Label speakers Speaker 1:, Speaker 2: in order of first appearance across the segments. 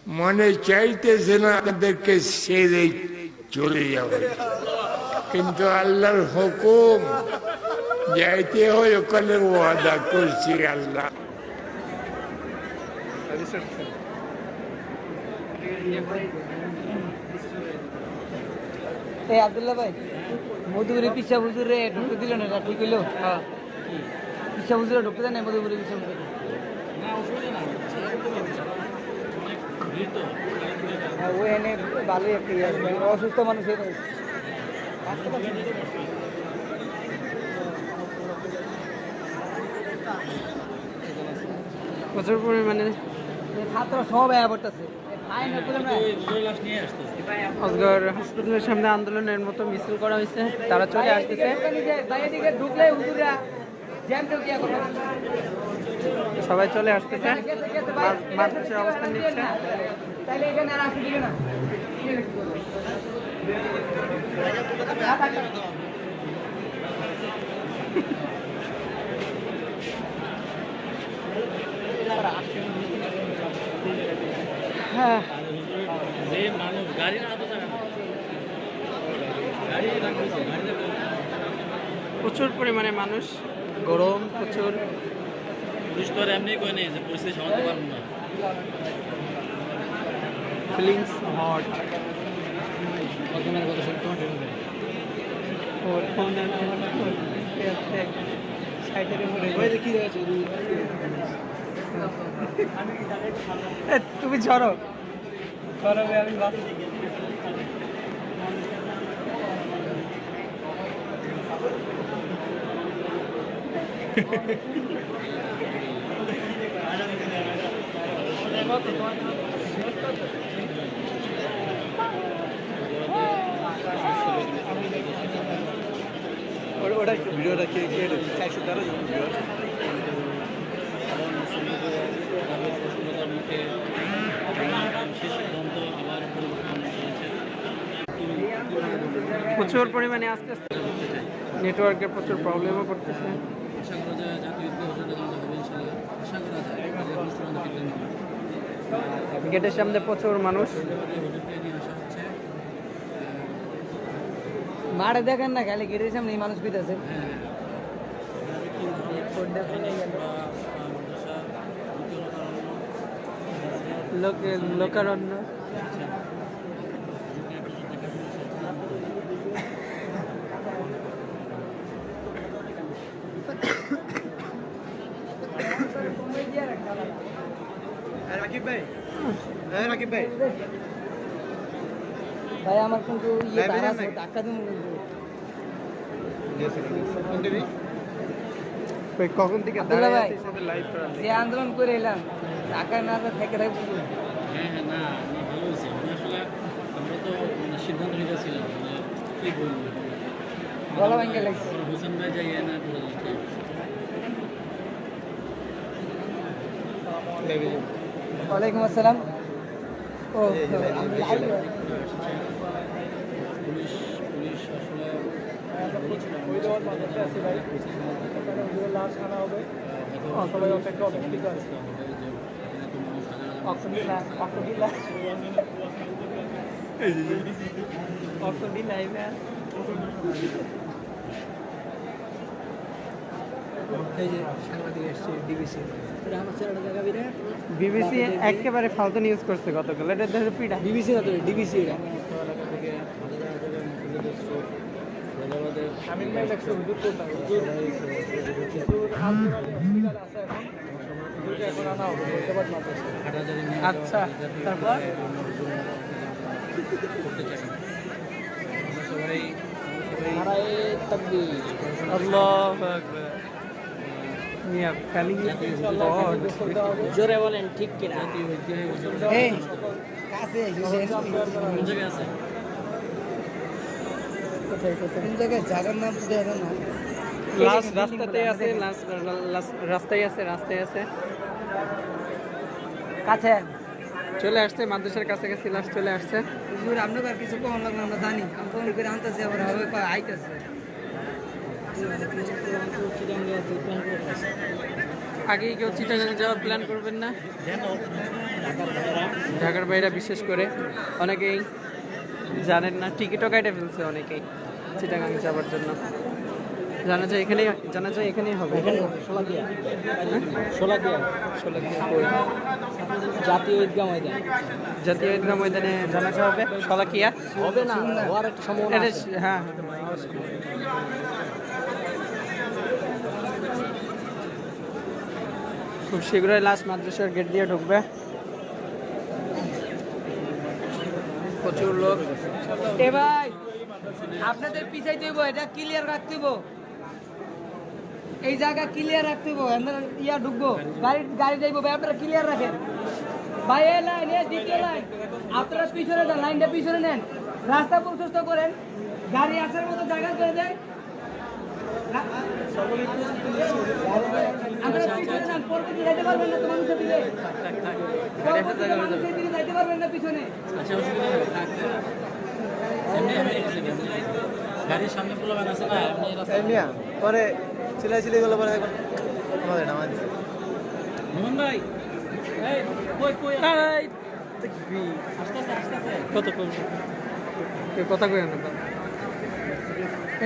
Speaker 1: মনে চাইতেছে না আমাদেরকে ছেড়ে চলে যাবে, কিন্তু আল্লাহর হুকুম, যাইতে হয় ওখানে ওয়াদা করছি আল্লাহ।
Speaker 2: এই আব্দুল্লাহ ভাই, মধুপুরে পিসা হুজুরে ঢুকতে দিল না, ঠিক হইলো? হ্যাঁ, পিসা হুজুরে ঢুকতে দেয় না মধুপুরে পিসা হুজুরে। হ্যাঁ, ওই এনে ভালোই একটা ইয়ে আছে, অসুস্থ মানুষের
Speaker 3: প্রচুর পরিমাণে
Speaker 2: ছাত্র সব আয়া পড়তেছে।
Speaker 3: অজগর হাসপাতালের সামনে আন্দোলনের মতো মিছিল করা হয়েছে, তারা চলে আসতেছে।
Speaker 2: ঢুকলে হুজুরা জ্যাম ঢুকিয়া করবে।
Speaker 3: সবাই চলে আসতেছে, মাদ্রাসার অবস্থান নিচ্ছে।
Speaker 2: তাইলে এখানে আর আসতে দিবে না।
Speaker 3: হ্যাঁ, প্রচুর পরিমাণে মানুষ, গরম প্রচুর। Feelings hot. তুমি ঝড়ো গরমে আমি ওটা ভিডিওটা কে 413 জন ভিডিও। প্রচুর পরিমাণে আস্তে আস্তে নেটওয়ার্কের প্রচুর প্রবলেমও করতেছে। গেটের সামনে প্রচুর মানুষ।
Speaker 2: মাঠে দেখেন না, খালি গেটের সামনে মানুষ পিতেছে।
Speaker 3: লোকারণ্য।
Speaker 2: রাকিব ভাই, রাকিব ভাই, ভাই আমার কিন্তু ইয়ে ধারা আছে, টাকা দিন
Speaker 3: কখন থেকে
Speaker 2: আব্দুল্লাহ ভাই
Speaker 3: লাইভ করা
Speaker 2: যে আন্দোলন করে এলাম, টাকা না থেকে থাকবো।
Speaker 4: হ্যাঁ হ্যাঁ, না ভালো হয়েছে। আসলে আমরা তো সিদ্ধান্ত নিতেছিলাম কি বলবো,
Speaker 2: গলা ভাঙ্গে লাগছে।
Speaker 4: হোসেন ভাই যাই না
Speaker 2: ওয়ালাইকুম আসসালাম। ও
Speaker 4: পুলিশ পুলিশ আসলে
Speaker 3: বিবিসি একেবারে ফালতু নিউজ করছে গতকাল। এটা ধরে পিটা
Speaker 2: বিবিসি না তো, ডিবিসি এটা।
Speaker 3: আচ্ছা, তারপর আল্লাহু আকবার। মিয়া ফেলিং
Speaker 2: জোরে বলেন ঠিক কিনা? এই কাছে
Speaker 4: কোন জায়গায় আছে?
Speaker 2: কোন জায়গায় জায়গার নাম তো দেখেন না।
Speaker 3: লাস্ট রাস্তাতে আছে, রাস্তায় আছে।
Speaker 2: কাছে
Speaker 3: চলে আসছে, মাদ্রাসার কাছাকাছি লাস্ট চলে আসছে।
Speaker 2: হুজুর আপনাকে আর কিছু কম লাগলো, আমরা জানি। আমি ফোন করে আনতেছি, আবার হবে আইতেছে।
Speaker 3: আগে কেউ চিটাগাং যাওয়ার প্ল্যান করবেন না? ঢাকার বাইরে বিশেষ করে অনেকেই জানেন না, টিকিটও কেটে ফেলছে অনেকেই চিটাগাং যাওয়ার জন্য। জানা যায় এখানেই হবে।
Speaker 2: শোলাকিয়া
Speaker 3: শোলাকিয়া কই?
Speaker 2: জাতীয় ঈদগাহ ময়দান
Speaker 3: জাতীয় ঈদগাহ ময়দানে জানাজা হবে। শোলাকিয়া
Speaker 2: হবে না, হওয়ার একটা সম্ভাবনা
Speaker 3: এটা
Speaker 2: আছে।
Speaker 3: হ্যাঁ, খুব শীঘ্রই লাশ মাদ্রাসার গেট দিয়ে ঢুকবে। প্রচুর লোক।
Speaker 2: এ ভাই, আপনাদের পিছাই দেবো, এটা ক্লিয়ার রাখতে হইবো। এই জায়গা ক্লিয়ার রাখতে হইবো, ইয়া ঢুকবো, গাড়ি যাইবো ভাই, আপনারা ক্লিয়ার রাখেন ভাই। এই লাইন, এই দ্বিতীয় লাইন, আপনারা পিছনে দেন, লাইনটা পিছনে নেন, রাস্তা প্রশস্ত করেন, গাড়ি আসার মতো জায়গা করে দেন। আপনারা পিছনে যান, পরে দিকে যাইতে পারবেন না তো মানুষের দিকে, মানুষের দিকে যাইতে পারবেন না পিছনে।
Speaker 4: আচ্ছা, অসুবিধা নেই, থাকতে এমনি আমি গাড়ির সামনে পুরো ব্যান আছে না, এমনি রাস্তা
Speaker 5: পরে চিলাই গেল পরে আমাদের নামাজ
Speaker 4: মোহন ভাই, এই কই আসতেছে
Speaker 3: কত কথা কই না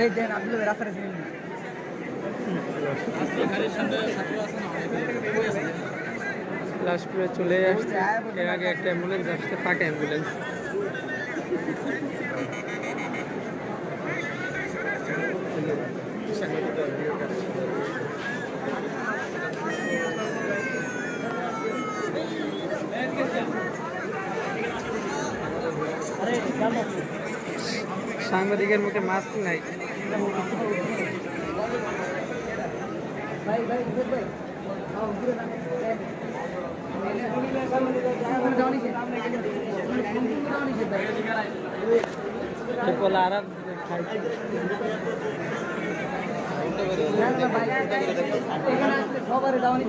Speaker 2: এই দেন, আপনি রাস্তাটা
Speaker 4: আজকে গাড়ির সামনে ছাত্র আছে না, কই আছে?
Speaker 3: লাশপুরে চলে আসছে। এর আগে একটা অ্যাম্বুলেন্স আসছে, ফাঁকা অ্যাম্বুলেন্স। সাংবাদিকের মুখে মাস্ক নাই।
Speaker 2: ভাই ভাই ভাই,
Speaker 3: আরাম
Speaker 2: সবার দাওয়ানি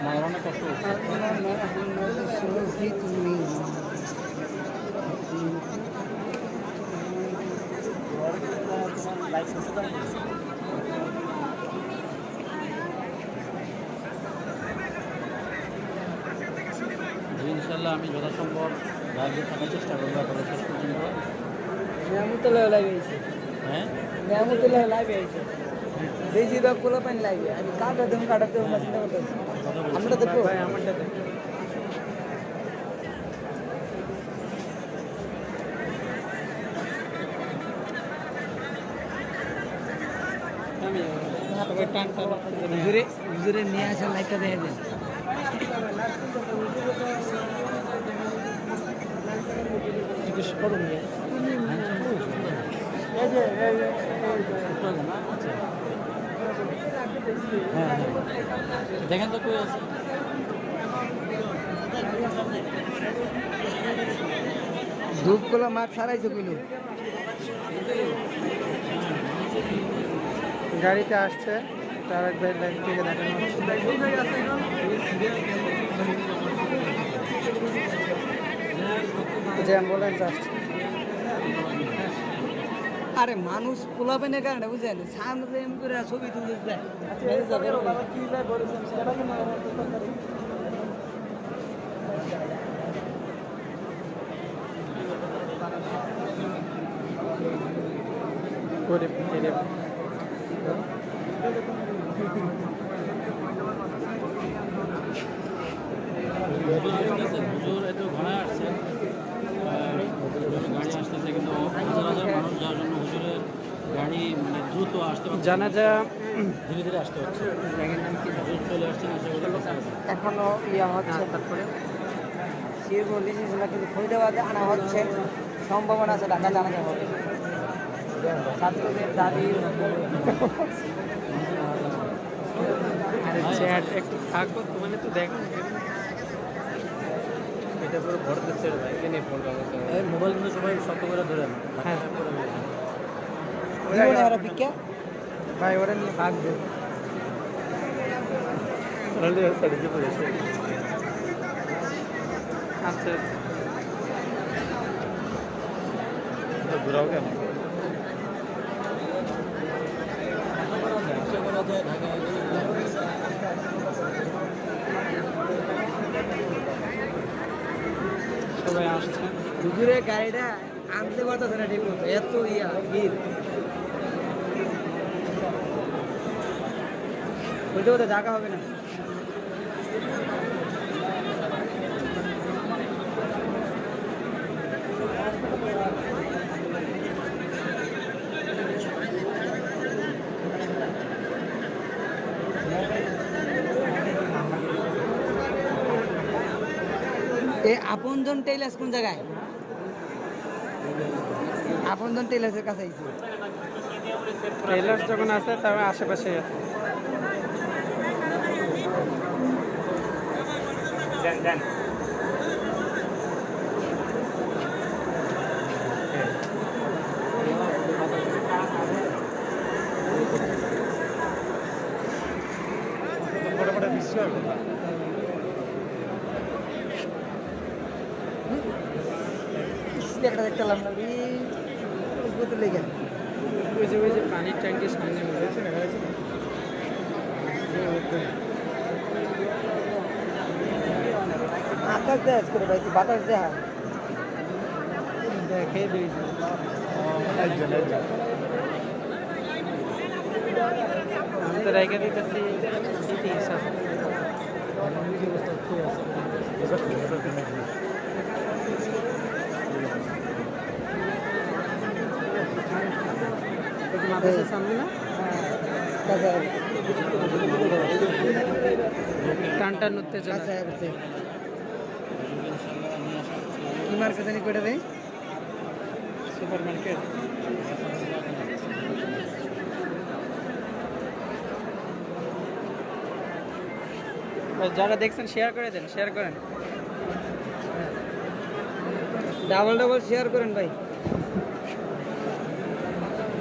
Speaker 4: মায়ের অনেক কষ্ট হচ্ছে। ইনশাল্লাহ আমি যথাসম্ভব লাইভে থাকার চেষ্টা করবো আপনাদের শেষ পর্যন্ত।
Speaker 2: নিয়ামতুল্লাহ লাইভে আইছে,
Speaker 4: হ্যাঁ,
Speaker 2: নিয়ামতুল্লাহ লাইভে আইছে, বেশিরভাগ পোলা পানি লাইভে। আমি কাটাতে না চিন্তা করতেছি, আমরা দেখবো
Speaker 3: ভাই আমারটা দেখ। সবাই টান টান
Speaker 2: হুজুরে নিয়ে আসার লাইটটা দেখে দেন।
Speaker 3: জিজ্ঞেস করুন নিয়ে।
Speaker 4: হ্যাঁ, দেখেন তো কই আছে।
Speaker 2: ধূপগুলো মাছ ছাড়াইছে কইলো,
Speaker 3: গাড়িতে আসছে, তার এক ভাই লাইন থেকে দেখানো হচ্ছে। যে অ্যাম্বুলেন্স আসছে।
Speaker 2: আরে মানুষ পোলা পানের কারণে বুঝলেন, সামনে এম করে ছবি তুলতে যায়।
Speaker 3: গরিব গরিব
Speaker 4: হুজুর এত ঘনায় আসছে, গাড়ি আসতেছে, কিন্তু হাজার হাজার মানুষ যাওয়ার জন্য হুজুরের গাড়ি মানে দ্রুত আসতে পারছে না।
Speaker 3: জানাজা
Speaker 4: ধীরে ধীরে আসতে হচ্ছে। হুজুর চলে আসছেন, আশা করি
Speaker 2: এখনো ইয়া হচ্ছে,
Speaker 3: তারপরে
Speaker 2: শিরপুর লিচিছিলা, কিন্তু ফরিদাবাদে আনা হচ্ছে, সম্ভাবনা আছে ঢাকা জানা যাবে। ছাত্রদের দাবি
Speaker 3: চ্যাট একটু থাকো, মানে তো দেখো
Speaker 5: এটা পুরো ভরতে ছেড়ে ভাই কে নিয়ে ফোন
Speaker 4: এই মোবাইল কিন্তু সবাই শক্ত করে ধরেন।
Speaker 3: হ্যাঁ
Speaker 2: ভিক্ষা
Speaker 3: ভাই, ওরা নিয়ে ভাগবে। আচ্ছা
Speaker 5: ঘুরাও কেন
Speaker 3: সবাই আসছে।
Speaker 2: হুজুরের গাড়িটা আনতে পারতেছে না ঠিক মতো, এত ভিড়। বলতে বলতে জায়গা হবে না। এই আপনজন টেইলার্স কোন জায়গায়? আপনজন টেইলার্সের কাছে আইছি।
Speaker 3: টেইলার্স যখন আছে তবে আশেপাশে আছে।
Speaker 2: একটা দেখতে পেলাম না বুঝতে লেগে
Speaker 3: ওই যে পানির ট্যাঙ্কের সামনে রয়েছে দেখা যাচ্ছে।
Speaker 2: আকাশ দেয় করে ভাই, বাতাস দেয়
Speaker 3: দেখে দিয়েছে। আমি তো রেখে দিতেছি স্মৃতি হিসাবে। মাদ্রাসার সামনে না টানটা নড়তে চলে।
Speaker 2: কি মার্কেট জানি করে দেয়?
Speaker 3: Super market. যারা দেখছেন শেয়ার করে দেন, শেয়ার করেন,
Speaker 2: ডাবল ডাবল শেয়ার করেন ভাই।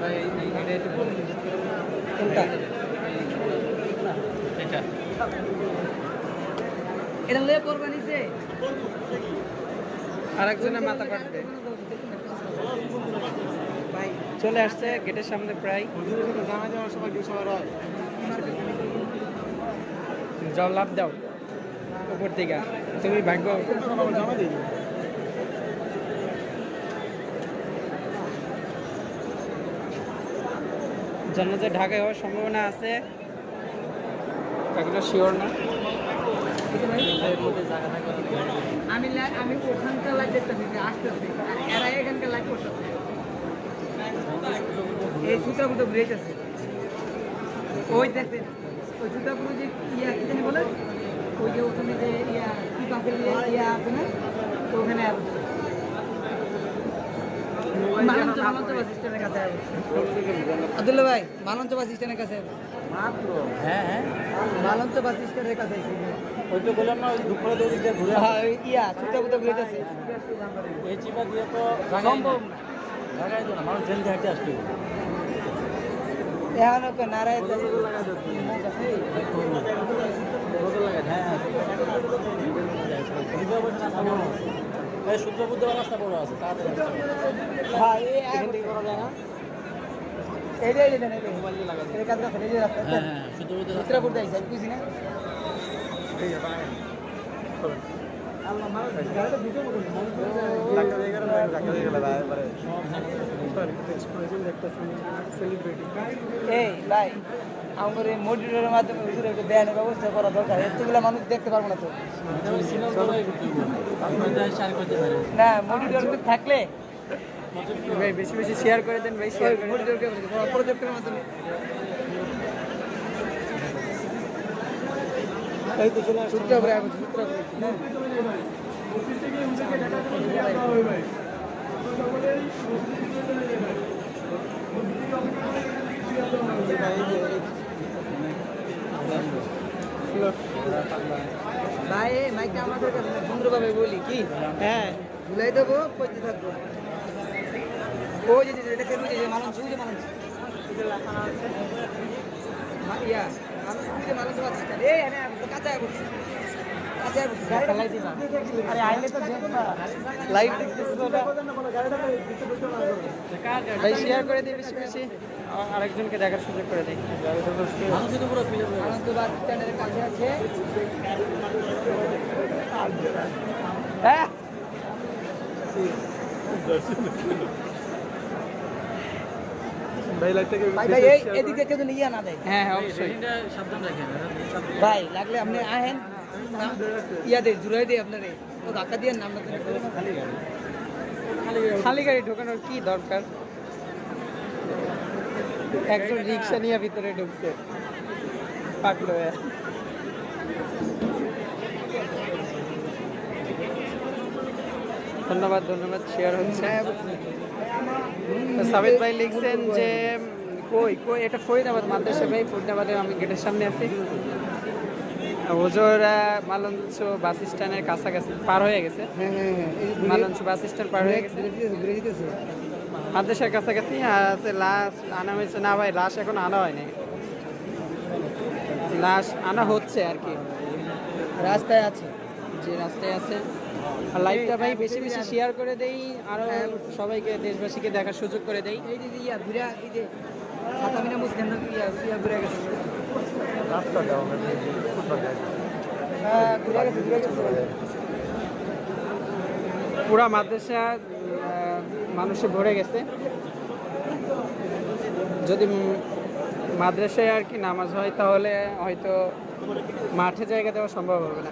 Speaker 3: ভাই এটা একটু বলুন।
Speaker 2: কোনটা?
Speaker 3: এটা
Speaker 2: এটা লয়ে পড়বা নিচে।
Speaker 3: আরেকজনের মাথা কাটবে।
Speaker 2: ভাই
Speaker 3: চলে আসছে গেটের সামনে প্রায়।
Speaker 5: জানা যাওয়ার সময় কি সবার হয়?
Speaker 3: যাও লাভ দাও উপর দিকে, তুমি ভাগ্য।
Speaker 5: জামা দিই
Speaker 3: জন্য যে ঢাকায় হওয়ার সম্ভাবনা আছে এগুলো শিওর না।
Speaker 2: আমি ওখানকার লাইট দেখতেছি যে আসতেছে, এরা এখানকার লাইট করতেছে। এই সুতাগুলো ব্রেক আছে, ওই দেখেন ওই সুতাগুলো যে কি জানি বলে, ওই যে ওখানে যে কি কাপড় আছে না, তো ওখানে মালঞ্চ বাস স্ট্যান্ডের কাছে আব্দুল্লাহ ভাই, মালঞ্চ বাস স্ট্যান্ডের কাছে
Speaker 5: মাত্র। হ্যাঁ হ্যাঁ,
Speaker 2: মালঞ্চ বাস স্ট্যান্ডের কাছে
Speaker 5: ওই তো বললাম না, ওই দুপুরে দৌড়ি দিয়ে ঘুরে
Speaker 2: সুতাগুলো ব্রেক আছে।
Speaker 5: এই চিপা দিয়ে তো
Speaker 2: সম্ভব না।
Speaker 5: জায়গায় তো না, মানুষ জেল দিয়ে হাঁটতে আসতে
Speaker 2: এখন নারায়
Speaker 5: সূত্র বুদ্ধ রাস্তা বড় আছে, তাড়াতাড়ি এখান থেকে করা যায় না। সূত্র বুদ্ধ
Speaker 2: এই ভাই, আমার এই মডিউলের মাধ্যমে হুজুর একটু দেয়ানের ব্যবস্থা করা দরকার। এতগুলো মানুষ দেখতে পারবো না তো। না, মডিউল থাকলে
Speaker 3: ভাই বেশি বেশি শেয়ার করে দেন ভাই, শেয়ার করে দেন।
Speaker 2: মডিউলকে প্রজেক্টের মাধ্যমে
Speaker 5: এই তো চলে আসছে।
Speaker 2: সূত্র করে সূত্র করে ভাই মাইকটা আমাদের কাছে সুন্দরভাবে বলি কি,
Speaker 3: হ্যাঁ
Speaker 2: ভুলাই দেবো, করতে থাকবো। ও যে এটা কেন যে মানুষ যে মানুষ ইয়া মানুষ যে মানুষ আছে, এই কাঁচা করছি আচ্ছা খেলাই দিবা আরে আইলে তো দেখবা
Speaker 3: লাইভ দেখতেছি তো ওটা। ভাই শেয়ার করে দিই বেশি বেশি, আরেকজনকে দেখার সুযোগ করে দিই।
Speaker 5: মানুষ তো পুরো ফিরে
Speaker 2: আনন্দবাদ চ্যানেলের কাছে আছে
Speaker 3: হ্যাঁ
Speaker 2: ভাই ভাই এদিক থেকে যদি ইয়া না দেয়
Speaker 3: হ্যাঁ হ্যাঁ অবশ্যই।
Speaker 5: এটা সাবধান রাখেন
Speaker 2: ভাই লাগলে আপনি আহেন ইয়া দে জুড়াই দে আপনারে তো ধাক্কা দিয়ে নাম না
Speaker 3: খালি গাড়ি ঢোকানোর কি দরকার? একজন রিক্সা নিয়ে ভিতরে ঢুকছে পাকলো। ধন্যবাদ ধন্যবাদ, শেয়ার হচ্ছে। সাবিত ভাই লিখছেন যে কই কই এটা ফরিদাবাদ মাদ্রাসা ভাই, ফরিদাবাদের আমি গেটের সামনে আছি। ওজোর মালঞ্চ বাস স্ট্যান্ডের কাছাকাছি পার হয়ে গেছে। মালঞ্চ বাস স্ট্যান্ড পার হয়ে গেছে, মাদ্রাসার কাছাকাছি আছে। লাশ আনা হয়েছে না ভাই, লাশ এখন আনা হয়নি, লাশ আনা হচ্ছে আর কি,
Speaker 2: রাস্তায় আছে
Speaker 3: যে রাস্তায় আছে। আর লাইভটা ভাই বেশি বেশি শেয়ার করে দেই, আরও সবাইকে দেশবাসীকে দেখার সুযোগ করে দেই।
Speaker 2: এই যে ইয়া ঘুরে এই যে সাতামিনা মুসলিম ইয়া ইয়া ঘুরে গেছে ঘুরে গেছে
Speaker 3: পুরা মাদ্রাসা মানুষে ভরে গেছে। যদি মাদ্রাসায় আর কি নামাজ হয় তাহলে হয়তো মাঠে জায়গা দেওয়া সম্ভব হবে না,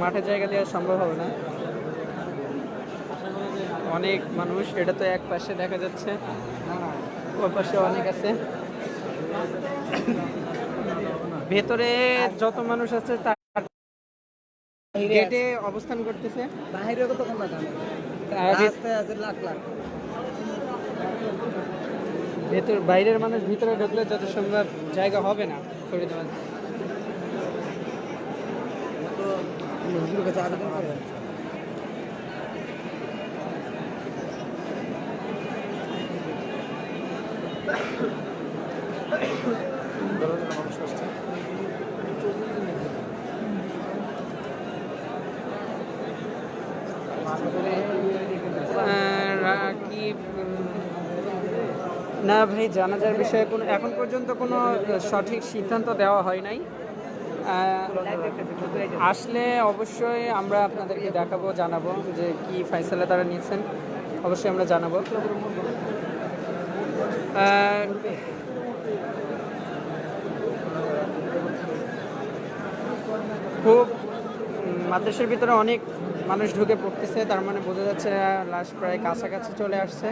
Speaker 3: মাঠে জায়গা দেওয়া সম্ভব হবে না। অনেক মানুষ, এটা তো এক পাশে দেখা যাচ্ছে, ওর পাশে অনেক আছে। ভেতরে যত মানুষ আছে তার গেটে অবস্থান করতেছে,
Speaker 2: বাইরে কত কম না রাস্তায় আছে লাখ লাখ।
Speaker 3: ভেতর বাইরের মানুষ ভিতরে ঢুকলে যত সম্ভব জায়গা হবে না ফরিদাবাদ।
Speaker 2: হুজুরের কাছে আবেদন করে
Speaker 3: কি না ভাই, জানাজার বিষয়ে কোনো এখন পর্যন্ত কোনো সঠিক সিদ্ধান্ত দেওয়া হয় নাই। আসলে অবশ্যই আমরা আপনাদেরকে দেখাবো, জানাবো যে কি ফয়সালা তারা নিয়েছেন, অবশ্যই আমরা জানাবো। খুব মাদ্রাসার ভিতরে অনেক মানুষ ঢুকে পড়তেছে, তার মানে বোঝা যাচ্ছে লাশ প্রায় কাছাকাছি চলে আসছে।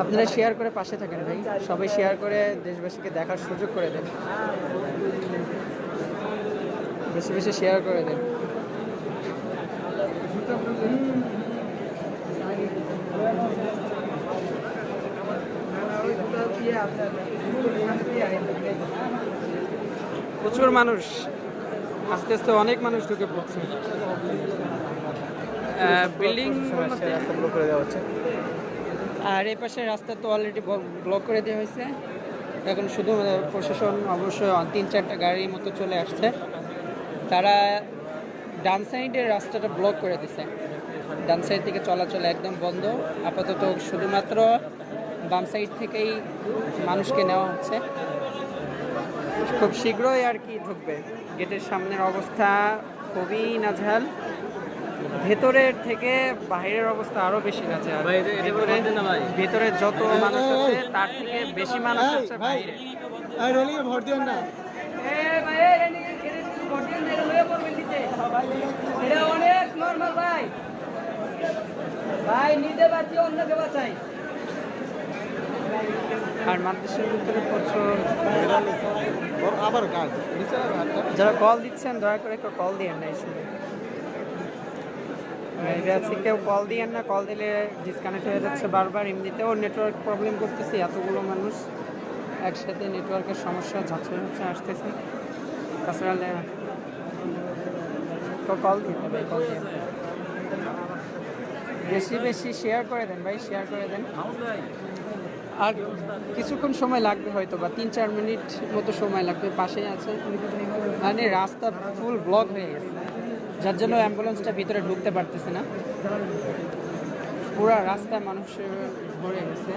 Speaker 3: আপনারা শেয়ার করে পাশে থাকেন ভাই, সবাই শেয়ার করে দেশবাসীকে দেখার সুযোগ করে দেন, বেশি বেশি শেয়ার করে দেন। প্রচুর মানুষ, আস্তে আস্তে অনেক মানুষ ঢুকে পড়ছে। বিল্ডিং
Speaker 5: করে দেওয়া হচ্ছে।
Speaker 3: আর এই পাশে রাস্তা তো অলরেডি ব্লক করে দেওয়া হয়েছে। এখন শুধু প্রশাসন অবশ্যই 3-4টা গাড়ির মতো চলে আসছে, তারা ডান সাইডের রাস্তাটা ব্লক করে দিছে। ডান সাইড থেকে চলাচল একদম বন্ধ আপাতত, শুধুমাত্র বাম সাইড থেকেই মানুষকে নেওয়া হচ্ছে। খুব শীঘ্রই আর কি ঢুকবে। গেটের সামনের অবস্থা খুবই নাজেহাল, ভেতরের থেকে বাইরের অবস্থা আরো বেশি নাজেহাল। ভেতরে যত মানুষ আছে তার থেকে বেশি মানুষ আছে বাইরে।
Speaker 2: ভোট দেন না অনেক নরমাল ভাই, ভাই নিতে পারছি অন্যকে বাঁচাই।
Speaker 3: আর মাদ্রাসার ভিতরে প্রচুর
Speaker 5: আবার কাজ
Speaker 3: যারা কল দিচ্ছেন দয়া করে একটু কল দিয়েন না, এই সময় কেউ কল দিয়েন না, কল দিলে ডিসকানেক্ট হয়ে যাচ্ছে বারবার। এমনিতেও নেটওয়ার্ক প্রবলেম করতেছে, এতগুলো মানুষ একসাথে নেটওয়ার্কের সমস্যা ঝাঁচড়ে আসতেছে। তাছাড়া কল দিন ভাই, কল দিন, বেশি বেশি শেয়ার করে দেন ভাই, শেয়ার করে দেন। আর কিছুক্ষণ সময় লাগবে হয়তো বা 3-4 মিনিট মতো সময় লাগবে, পাশেই আছে। মানে রাস্তা ফুল ব্লক হয়ে গেছে, যার জন্য অ্যাম্বুলেন্সটা ভিতরে ঢুকতে পারতেছে না। পুরা রাস্তা মানুষে ভরে গেছে।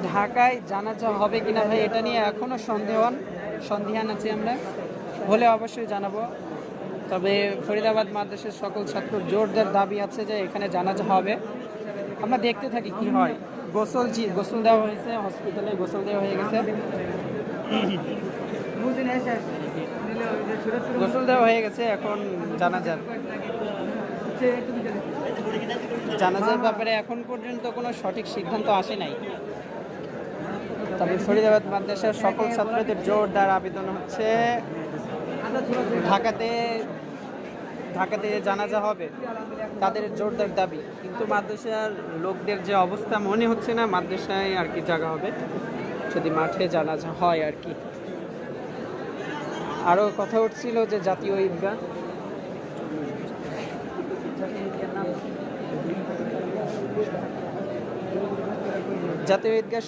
Speaker 3: ঢাকায় জানাজা হবে কিনা ভাই, এটা নিয়ে এখনও সন্দিহান আছি আমরা। হলে অবশ্যই জানাবো। তবে ফরিদাবাদ মাদ্রাসার সকল ছাত্র জোরদার দাবি আছে যে এখানে জানাজা হবে। আমরা দেখতে থাকি কি হয়। গোসল দেওয়া হয়েছে, হসপিটালে গোসল দেওয়া হয়ে গেছে, গোসল দেওয়া হয়ে গেছে। এখন জানাজার ব্যাপারে এখন পর্যন্ত কোনো সঠিক সিদ্ধান্ত আসে নাই। তবে ফরিদাবাদ মাদ্রাসার সকল ছাত্রদের জোরদার আবেদন হচ্ছে ঢাকাতে জানাজা হবে, তাদের জোরদার দাবি। কিন্তু মাদ্রাসার লোকদের যে অবস্থা, মনে হচ্ছে না মাদ্রাসায় আর কি জায়গা হবে, যদি মাঠে জানাজা হয় আর কি। আরও কথা উঠছিল যে জাতীয় ঈদগাহ,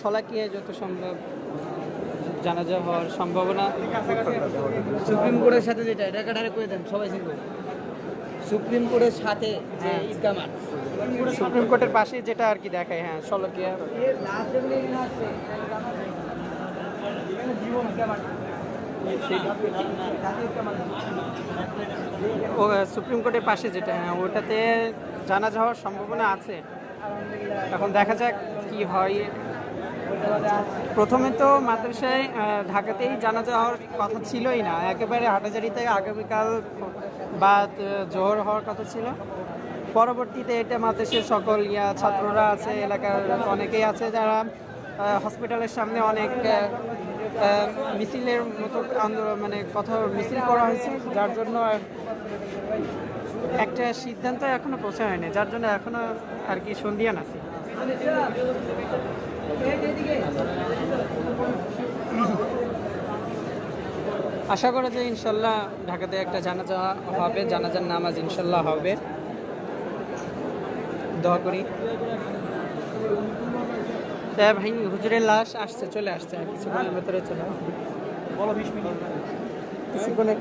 Speaker 3: শলাকিয়ায় যত সম্ভব জানাজা হওয়ার সম্ভাবনা।
Speaker 2: সুপ্রিম কোর্টের সাথে যেটা, এটা কাটারে করে দেন, সবাই চিনবে। সুপ্রিম কোর্টের সাথে যে ঈদগাহ মাঠ,
Speaker 3: সুপ্রিম কোর্টের পাশে যেটা আর কি দেখায়, হ্যাঁ, শলাকিয়া। ও সুপ্রিম কোর্টের পাশে যেটা, হ্যাঁ, ওটাতে জানাজা হওয়ার সম্ভাবনা আছে। এখন দেখা যাক কি হয়। প্রথমে তো মাদ্রাসায় ঢাকাতেই জানাজা হওয়ার কথা ছিলই না, একেবারে হাটাজারিতে আগামীকাল বা জোহর হওয়ার কথা ছিল। পরবর্তীতে এটা মাদ্রাসার সকল ছাত্ররা আছে, এলাকার অনেকেই আছে যারা হসপিটালের সামনে অনেক মিছিলের মতো মানে মিছিল করা হয়েছে, যার জন্য একটা সিদ্ধান্ত এখনো পৌঁছা হয়নি, যার জন্য এখনো আর কি সন্দিহান আছে। আশা করা যায় ইনশাল্লাহ ঢাকাতে একটা জানাজা হবে, জানাজার নামাজ ইনশাল্লাহ হবে, দোয়া করি। তাই ভাই, হুজুরের লাশ চলে আসছে, কিছুক্ষণের ভেতরে চলে আসবে। বলো 20 মিনিট, কিছুক্ষণে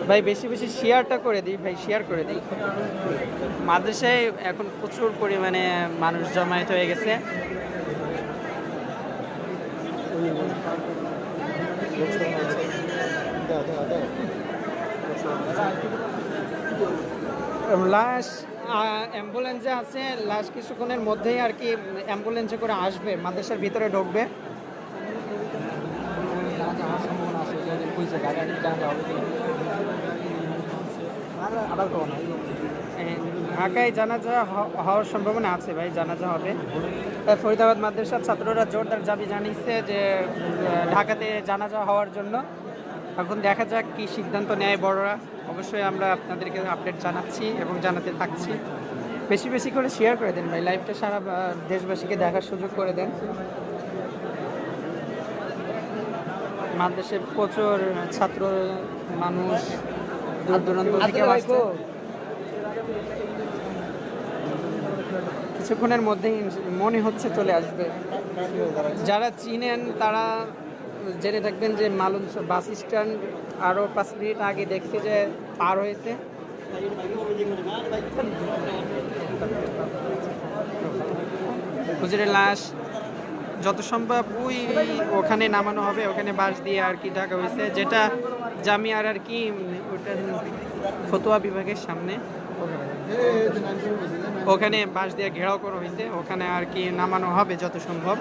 Speaker 3: ভাই বেশি বেশি শেয়ারটা করে দিই ভাই, শেয়ার করে দিই। মাদ্রাসায় এখন প্রচুর পরিমাণে মানুষ জমায়েত হয়ে গেছে। লাশ অ্যাম্বুলেন্সে আছে, লাশ কিছুক্ষণের মধ্যেই আর কি অ্যাম্বুলেন্সে করে আসবে, মাদ্রাসার ভিতরে ঢুকবে। ঢাকায় জানাজা হওয়ার সম্ভাবনা আছে ভাই, জানাজা হবে। ফরিদাবাদ মাদ্রাসার ছাত্ররা জোরদার দাবি জানিয়েছে যে ঢাকাতে জানাজা হওয়ার জন্য। এখন দেখা যাক কি সিদ্ধান্ত নেয় বড়রা। অবশ্যই আমরা আপনাদেরকে আপডেট জানাচ্ছি এবং জানাতে থাকছি। বেশি বেশি করে শেয়ার করে দেন ভাই, লাইভটা সারা দেশবাসীকে দেখার সুযোগ করে দেন। মাদ্রাসায় প্রচুর ছাত্র মানুষ দূর দূরান্ত থেকে আসছে। কিছুক্ষণের মধ্যেই মনে হচ্ছে চলে আসবে। যারা চিনেন তারা জেনে থাকবেন যে মালঞ্চ বাস স্ট্যান্ড আরও 5 মিনিট আগে দেখছি যে পার হয়েছে। হুজুরের লাশ যত সম্ভব ওখানে নামানো হবে, ওখানে বাঁশ দিয়ে আর কি ঢাকা হয়েছে, যেটা জামিয়ার আর কি ওটা ফতোয়া বিভাগের সামনে, ওখানে বাঁশ দিয়ে ঘেরাও করা হয়েছে, ওখানে আর কি নামানো হবে যত সম্ভব,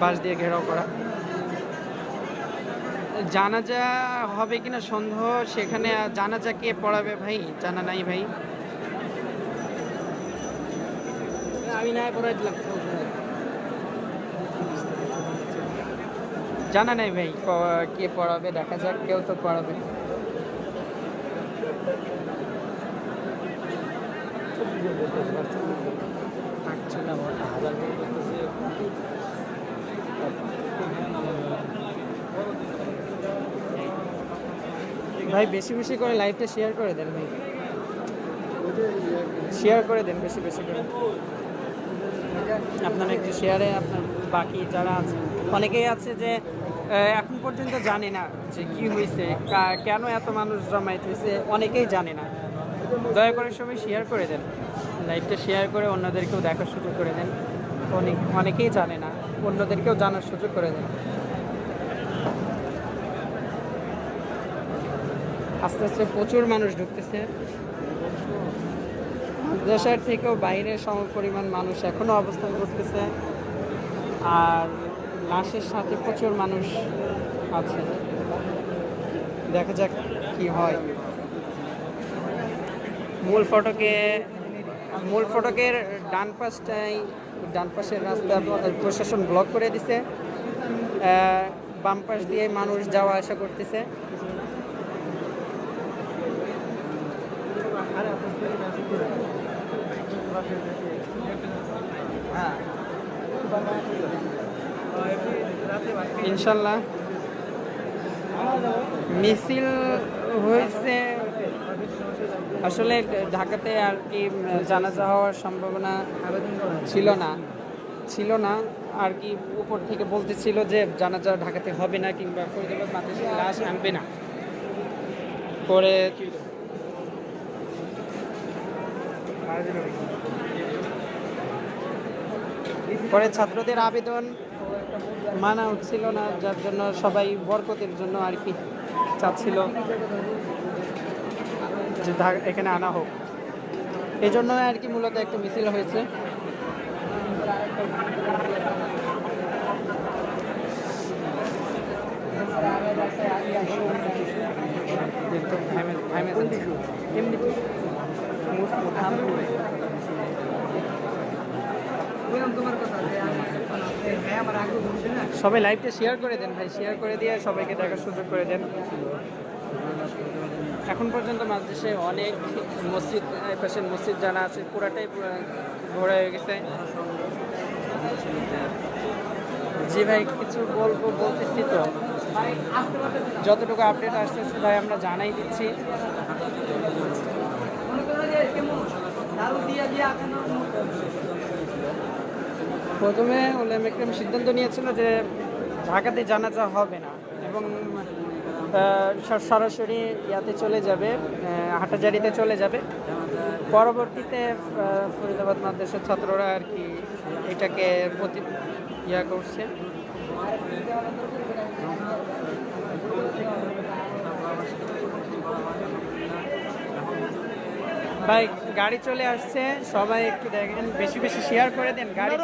Speaker 3: বাঁশ দিয়ে ঘেরাও করা। জানাজা হবে কিনা সন্দেহ, সেখানে জানাজা কে পড়াবে ভাই জানা নাই ভাই, আমি না পড়াই দিলাম, জানা নাই ভাই কে পড়াবে, দেখা যাক, কেউ তো পড়াবে। ভাই বেশি বেশি করে লাইভটা শেয়ার করে দেন ভাই, শেয়ার করে দেন বেশি বেশি করে। আপনার একটু শেয়ারে আপনার বাকি যারা আছে, অনেকেই আছে যে এখন পর্যন্ত জানে না যে কি হয়েছে, কেন এত মানুষ জমায়েত হয়েছে, অনেকেই জানে না। দয়া করে সবাই শেয়ার করে দেন, লাইভটা শেয়ার করে অন্যদেরকেও দেখার সুযোগ করে দেন। অনেকেই জানে না, অন্যদেরকেও জানার সুযোগ করে দেন। আস্তে আস্তে প্রচুর মানুষ ঢুকতেছে, দেশের থেকেও বাইরে সম পরিমাণ মানুষ এখনও অবস্থান করতেছে। আর লাশের সাথে প্রচুর মানুষ আছে, দেখা যাক কি হয়। মূল ফটকের ডান পাশের রাস্তা প্রশাসন ব্লক করে দিছে, বাম পাশ দিয়ে মানুষ যাওয়া আসা করতেছে। ইনশাল্লাহ মিছিল হয়েছে। আসলে ঢাকাতে আর কি জানাজা হওয়ার সম্ভাবনা ছিল না আর কি, উপর থেকে বলতেছিল যে জানাজা ঢাকাতে হবে না, কিংবা ফরিদাবাদ মাদ্রাসায় লাশ আনবে না। পরে ছাত্রদের আবেদন মানা হচ্ছিল না, যার জন্য সবাই বরকতের জন্য আর কি চাচ্ছিল যে এখানে আনা হোক। এই জন্য আর কি মূলত একটা মিছিল হয়েছে। সবাই লাইভটা শেয়ার করে দেন ভাই, শেয়ার করে দিয়ে সবাইকে দেখার সুযোগ করে দেন। এখন পর্যন্ত মাদ্রাসায় অনেক মসজিদ, পাশের মসজিদ জানা আছে পুরাটাই ভরা হয়ে গেছে। জি ভাই কিছু বলতেছি তো, যতটুকু আপডেট আসতেছে ভাই আমরা জানাই দিচ্ছি। প্রথমে উলামা ইকরাম সিদ্ধান্ত নিয়েছিল যে ঢাকাতে জানাজা হবে না এবং সরাসরি ইয়াতে চলে যাবে, হাটাজারিতে চলে যাবে। পরবর্তীতে ফরিদাবাদ মাদ্রাসার ছাত্ররা আর কি এটাকে করছে। ভাই গাড়ি চলে আসছে, সবাই একটু দেখেন, বেশি বেশি শেয়ার করে দেন। গাড়ি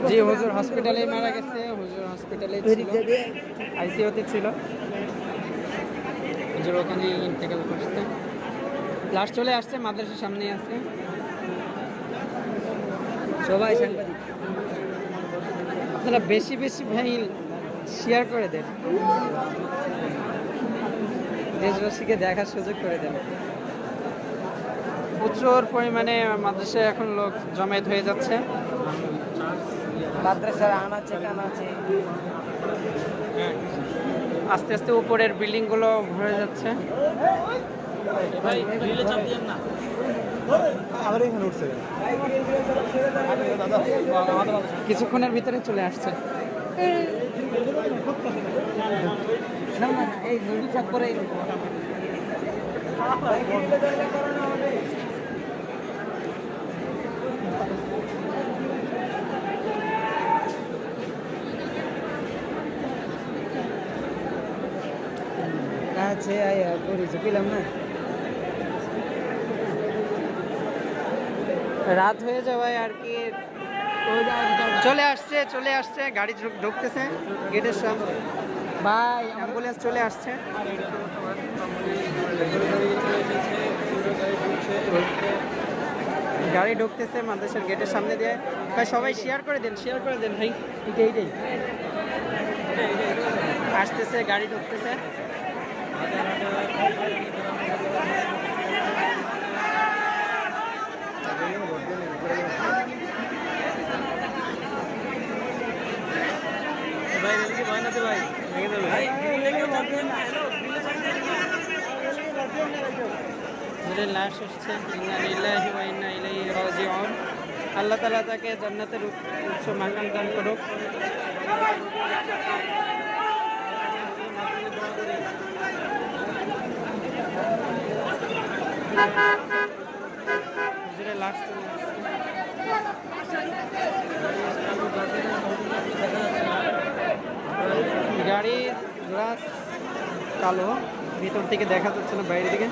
Speaker 3: জি হুজুর হসপিটালে মারা গেছে, হুজুর হসপিটালে আইসিইউতে ছিল, হুজুর ওখানে ইন্তেকাল করছে। লাশ চলে আসছে, মাদ্রাসার সামনে আছে, সবাই সাংবাদিক। আপনারা বেশি বেশি ভাই শেয়ার করে দেন, দেশবাসীকে দেখার সুযোগ করে দেন। প্রচুর পরিমাণে মাদ্রাসায় এখন লোক জমায়েত হয়ে যাচ্ছে। মাদ্রাসার আনাচে কানাচে আস্তে আস্তে উপরের বিল্ডিংগুলো ভরে যাচ্ছে। কিছুক্ষণের ভিতরে চলে আসছে। এই নদী চাপ করে আছে পেলাম না। রাত হয়ে যাওয়ায় আর কি চলে আসছে গাড়ি ঢুকতেছে গেটের সামনে। ভাই অ্যাম্বুলেন্স চলে আসছে। গাড়ি ঢুকতেছে মাদ্রাসার গেটের সামনে দিয়ে। ভাই সবাই শেয়ার করে দেন ভাই। এইটাই আসতেছে, গাড়ি ঢুকতেছে।
Speaker 5: ভাই রেলিকে ভয় নাতে ভাই ভেঙে দেবে
Speaker 3: লাশ এসছে, ইন্না লিল্লাহি ওয়া ইন্না ইলাইহি রাজিউন। আল্লাহ তাআলা তাকে জান্নাতের উচ্চ মাকাম দান করুক। হুজুরের লাশ চলে আসছে। গাড়ির গ্লাস কালো, ভিতর থেকে দেখা যাচ্ছে না, বাইরে থেকে।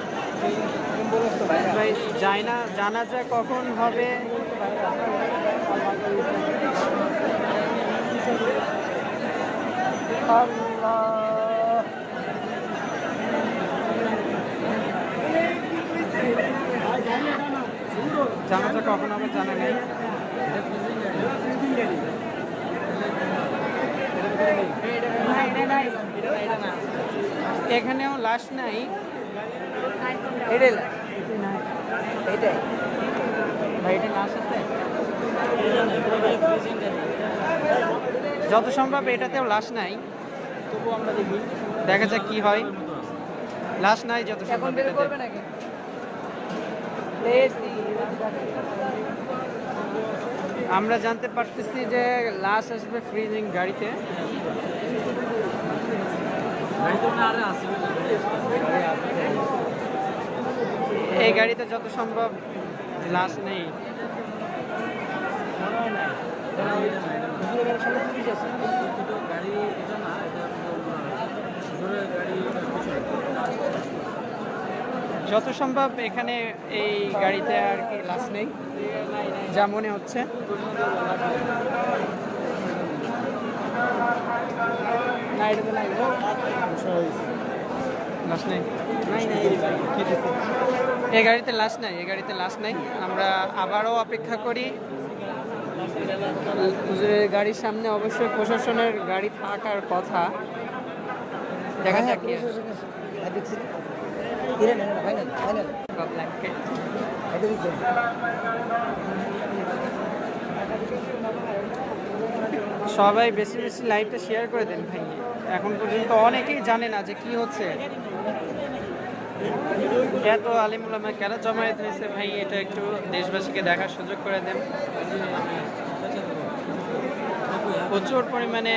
Speaker 3: ভাই যায় না, জানা যায় কখন হবে। জানা যায় কখন হবে জানা নেই। এখানেও লাশ নাই। যত সম্ভব এটাতেও লাশ নাই, তবু আমরা দেখি, দেখা যাক কি হয়। লাশ নাই যত সম্ভব এটাতে। আমরা জানতে পারতেছি যে লাশ আসবে ফ্রিজিং গাড়িতে। এই গাড়িতে যত সম্ভব লাশ নেই। যত সম্ভব এখানে এই গাড়িতে আর কি লাশ নেই যা মনে হচ্ছে। লাশ নেই, এই গাড়িতে লাশ নাই, এই গাড়িতে লাশ নাই। আমরা আবারও অপেক্ষা করি। হুজুরের গাড়ির সামনে অবশ্যই প্রশাসনের গাড়ি থাকার কথা, দেখা যাক কি সবাই বেশি বেশি লাইভটা শেয়ার করে দেন ভাই। এখন পর্যন্ত অনেকেই জানে না যে কি হচ্ছে। এত আলিম উলামা কেন জমায়েত হয়েছে ভাই, এটা একটু দেশবাসীকে দেখার সুযোগ করে দেন। প্রচুর পরিমাণে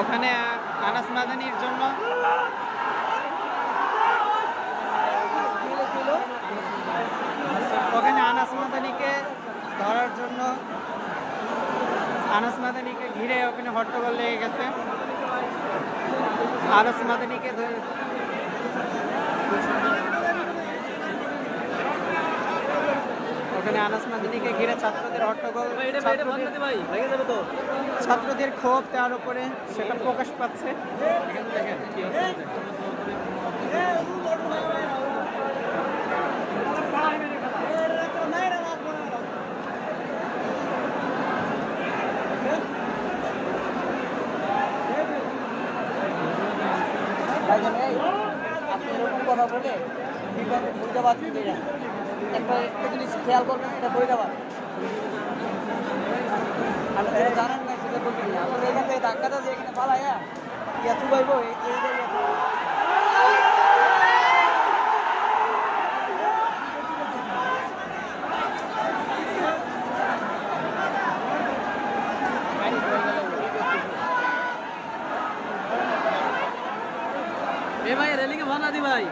Speaker 3: ওখানে আনাস মাদানির জন্য ওখানে আনাস মাদানিকে ধরার জন্য আনাস মাদানিকে ঘিরে ওখানে হট্টগোল লেগে গেছে। আনাস মাদানিকে ওখানে আনাস মাদানিকে ঘিরে ছাত্রদের হট্টগোল, ছাত্রদের ক্ষোভ তার উপরে সেটা প্রকাশ পাচ্ছে।
Speaker 2: কথা বলে ফরিদাবাদ একটা জিনিস খেয়াল করবেন, এটা ফরিদাবাদ আপনি জানেন না সেটা বলবেন না। আপনার এখান থেকে ধাক্কাটা যে এখানে পালাইয়া ইয়া চুবাইব এই
Speaker 5: ভাই রেলিকে ভয় না দি ভাই।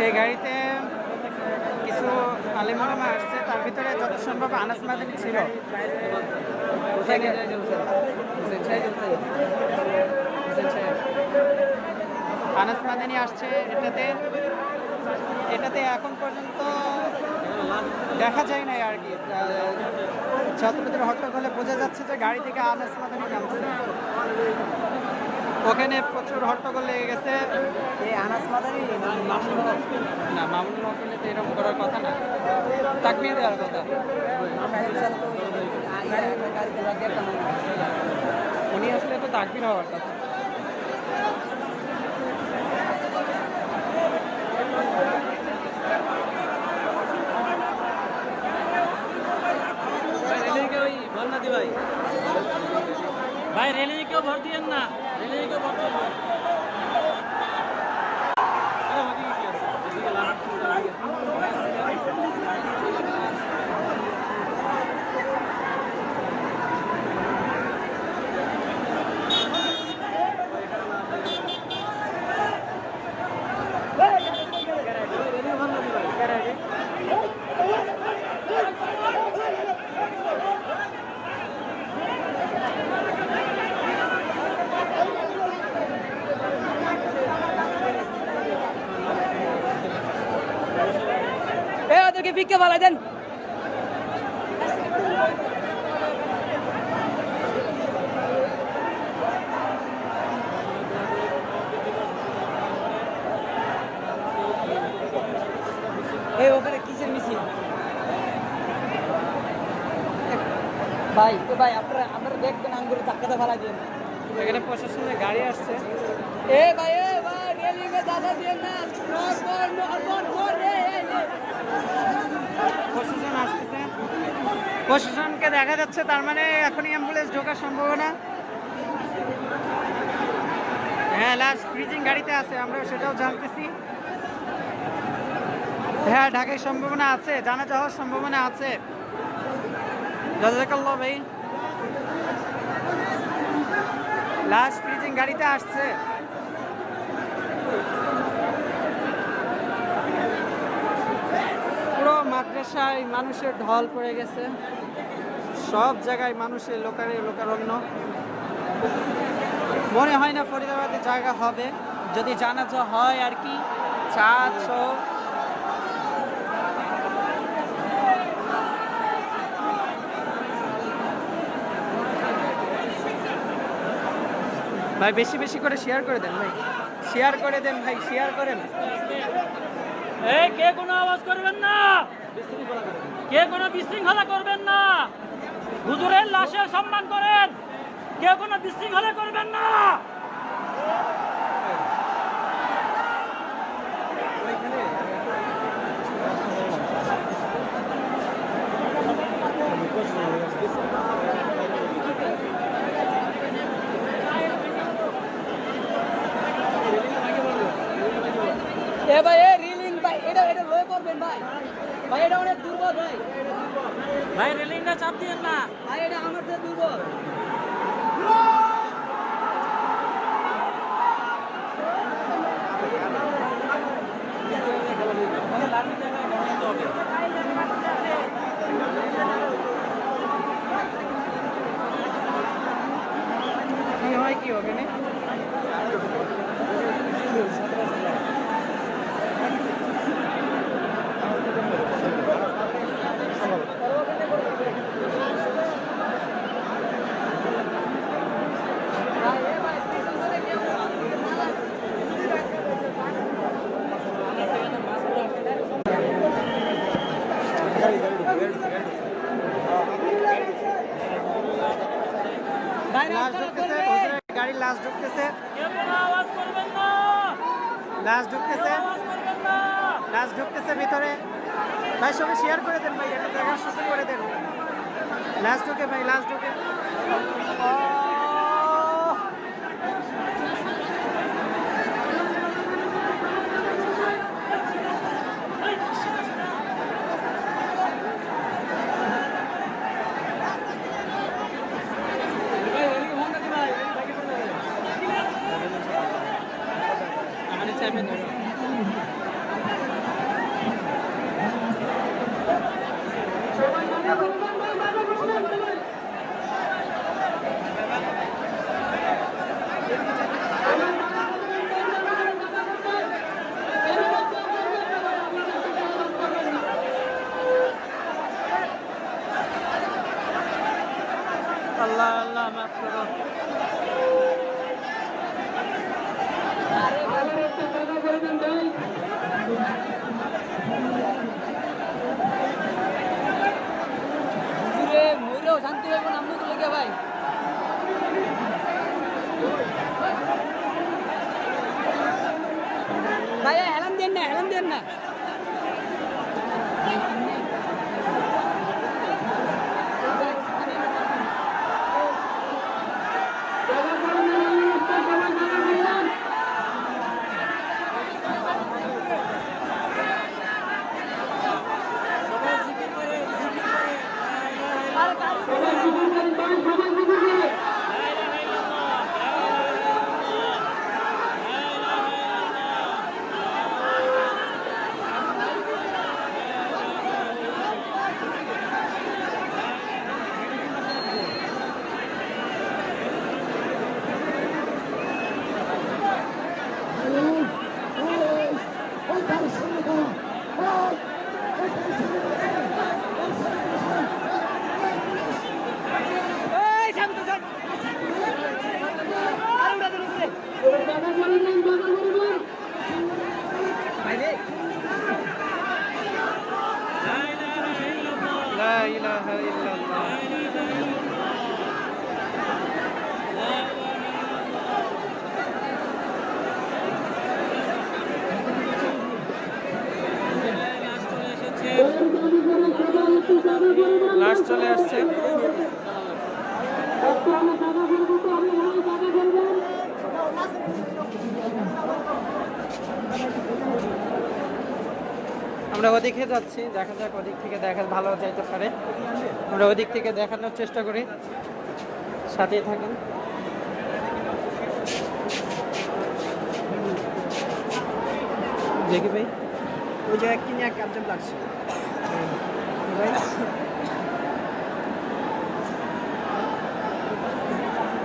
Speaker 3: এই গাড়িতে কিছু আলেম ওলামা আসছে, তার ভিতরে যত সম্ভব আনাস মাদানি ছিল। আনাস মাদানি আসছে এটাতে। এটাতে এখন পর্যন্ত দেখা যায় নাই আর কি। ছাত্রদের হট্টগোলে বোঝা যাচ্ছে যে গাড়ি থেকে আনাস মাদানি নামছে। ওখানে প্রচুর হট্টগোল লেগে গেছে।
Speaker 2: এই আনাস মাদানি মামুন হক।
Speaker 3: না, মামুনুল হক হলে তো এরকম করার কথা না, তাকবির দেওয়ার কথা। উনি আসলে তো তাকবির হওয়ার কথা।
Speaker 4: ভাই রেলে কেউ ভর দিয়েন না, রেলে কেউ ভর দিয়েন না।
Speaker 2: ওদেরকে ভিক্ষা ভালাই দেন। এই ওখানে কিসের মিছিল ভাই? তো ভাই আপনারা দেখবেন আঙ্গুরে ধাক্কাতে ভালাই দিন।
Speaker 3: এখানে প্রশাসনের গাড়ি আসছে।
Speaker 2: এ ভাই রেলিং এ দাদা দিয়ে না।
Speaker 3: প্রশাসন আসতেছে, প্রশাসনকে দেখা যাচ্ছে, তার মানে এখনই অ্যাম্বুলেন্স ঢোকার সম্ভাবনা। হ্যাঁ, লাস্ট ফ্রিজিং গাড়িতে আছে, আমরা সেটাও জানতেছি। হ্যাঁ, ঢাকায় সম্ভাবনা আছে, জানা যাওয়ার সম্ভাবনা আছে। জাযাকাল্লাহ ভাই, লাস্ট ফ্রিজিং গাড়িতে আসছে। পুরো মাদ্রাসায় মানুষের ঢল পড়ে গেছে, সব জায়গায় মানুষের লোকারণ্য। মনে হয় না ফরিদাবাদে জায়গা হবে, যদি জানাজা হয় আর কি। চাঁদ সব ভাই বেশি বেশি করে শেয়ার করে দেন ভাই, শেয়ার করে দেন ভাই, শেয়ার করেন।
Speaker 4: এই কে কোনো আওয়াজ করবেন না, কে কোনো বিশৃঙ্খলা করবেন না, হুজুরের লাশের সম্মান করেন, কে কোনো বিশৃঙ্খলা করবেন না।
Speaker 2: এ ভাই রিলিং ভাই, এটা লয়ে পড়বেন ভাই। ভাই এটা অনেক দুর্বল ভাই।
Speaker 4: ভাই রেলিংটা চাপ দিয়েন না।
Speaker 2: ভাই এটা আমার থেকে দুর্বল।
Speaker 3: কি হয় কি ওখানে?
Speaker 2: ভাই
Speaker 3: লাশ
Speaker 2: রাস্তা
Speaker 3: ঢুকতেছে,
Speaker 2: করবে।
Speaker 3: হুজুরের গাড়ি লাশ ঢুকতেছে,
Speaker 4: কে কোনো আওয়াজ করবেন না,
Speaker 3: লাশ ঢুকতেছে,
Speaker 4: আওয়াজ করবেন না।
Speaker 3: লাশ ঢুকতেছে ভিতরে। ভাই সবাই শেয়ার করে দেন ভাই, এটা দেখা শুরু করে দেন। লাশ ঢুকে ভাই, লাশ ঢুকে। আমাদের চেয়ারম্যান ধরো।
Speaker 2: হুজুরে মইরেও শান্তি হইব না আমনে গুলো ভাই ভাই হেলান দেন না এই সামনে যান আর উড়া দেন ভাই রে
Speaker 3: লা ইলাহা ইল্লাল্লাহ। লাশ চলে আসছে। আমরা ওদিকে যাচ্ছি, দেখা যাক ওদিক থেকে দেখা ভালো যাইতে পারে। আমরা ওদিক থেকে দেখানোর চেষ্টা করি, সাথেই থাকেন। দেখি ভাই,
Speaker 5: ওই জায়গায় কিনে এক কাজে লাগছে
Speaker 3: ভাই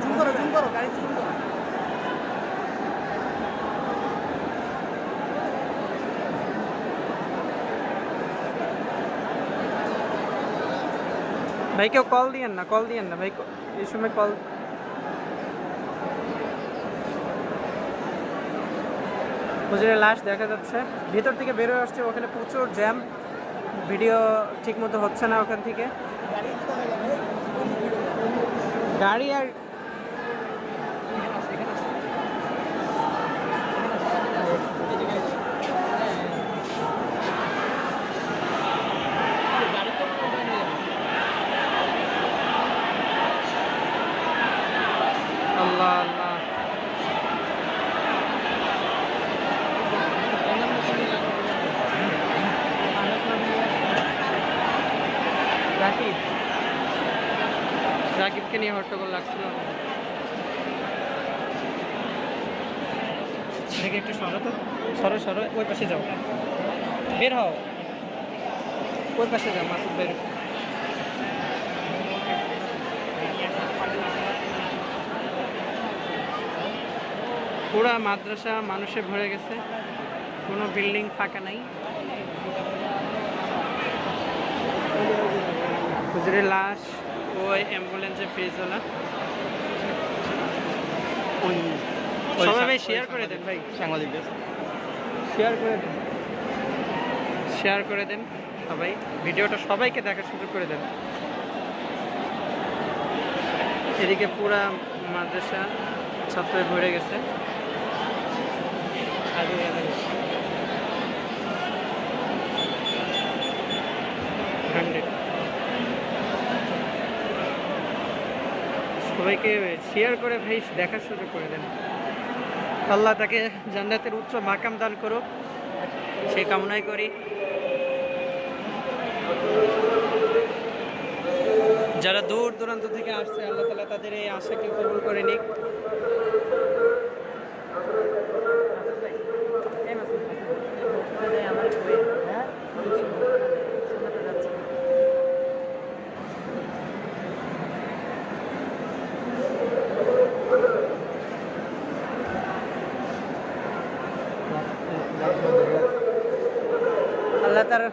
Speaker 5: জুম করো গাড়িতে জুম করো।
Speaker 3: ভাই কেউ কল দিয়েন না ভাই, এই সময় কল। হুজুরের লাশ দেখা যাচ্ছে, ভিতর থেকে বেরোয় আসছে, ওখানে প্রচুর জ্যাম, ভিডিও ঠিক মতো হচ্ছে না ওখান থেকে। গাড়ি আর আল্লাহ আল্লাহ, রাকিবকে নিয়ে হট্টগোল লাগছিল। দেখে একটু সরো তো, সরো ওই পাশে যাও, বের হও, ওই পাশে যাও মাসুদ বের। পুরা মাদ্রাসা মানুষে ভরে গেছে, কোনো বিল্ডিং ফাঁকা নাই। হুজুরের লাশ ওই অ্যাম্বুলেন্সে ফ্রিজওয়ালা। সবাই ভাই শেয়ার করে দেন ভাই,
Speaker 5: সাংবাদিকদের
Speaker 3: শেয়ার করে দেন সবাই, ভিডিওটা সবাইকে দেখার সুযোগ করে দেন। এদিকে পুরা মাদ্রাসা ছাত্রে ভরে গেছে। সবাইকে শেয়ার করে ভাই দেখার সুযোগ করে দেন। আল্লাহ তাকে জান্নাতের উচ্চ মাকাম দান করুক, সেই কামনাই করি। যারা দূর দূরান্ত থেকে আসছে, আল্লাহ তাআলা তাদের এই আশাকে কবুল করে নিক। আল্লাহ তার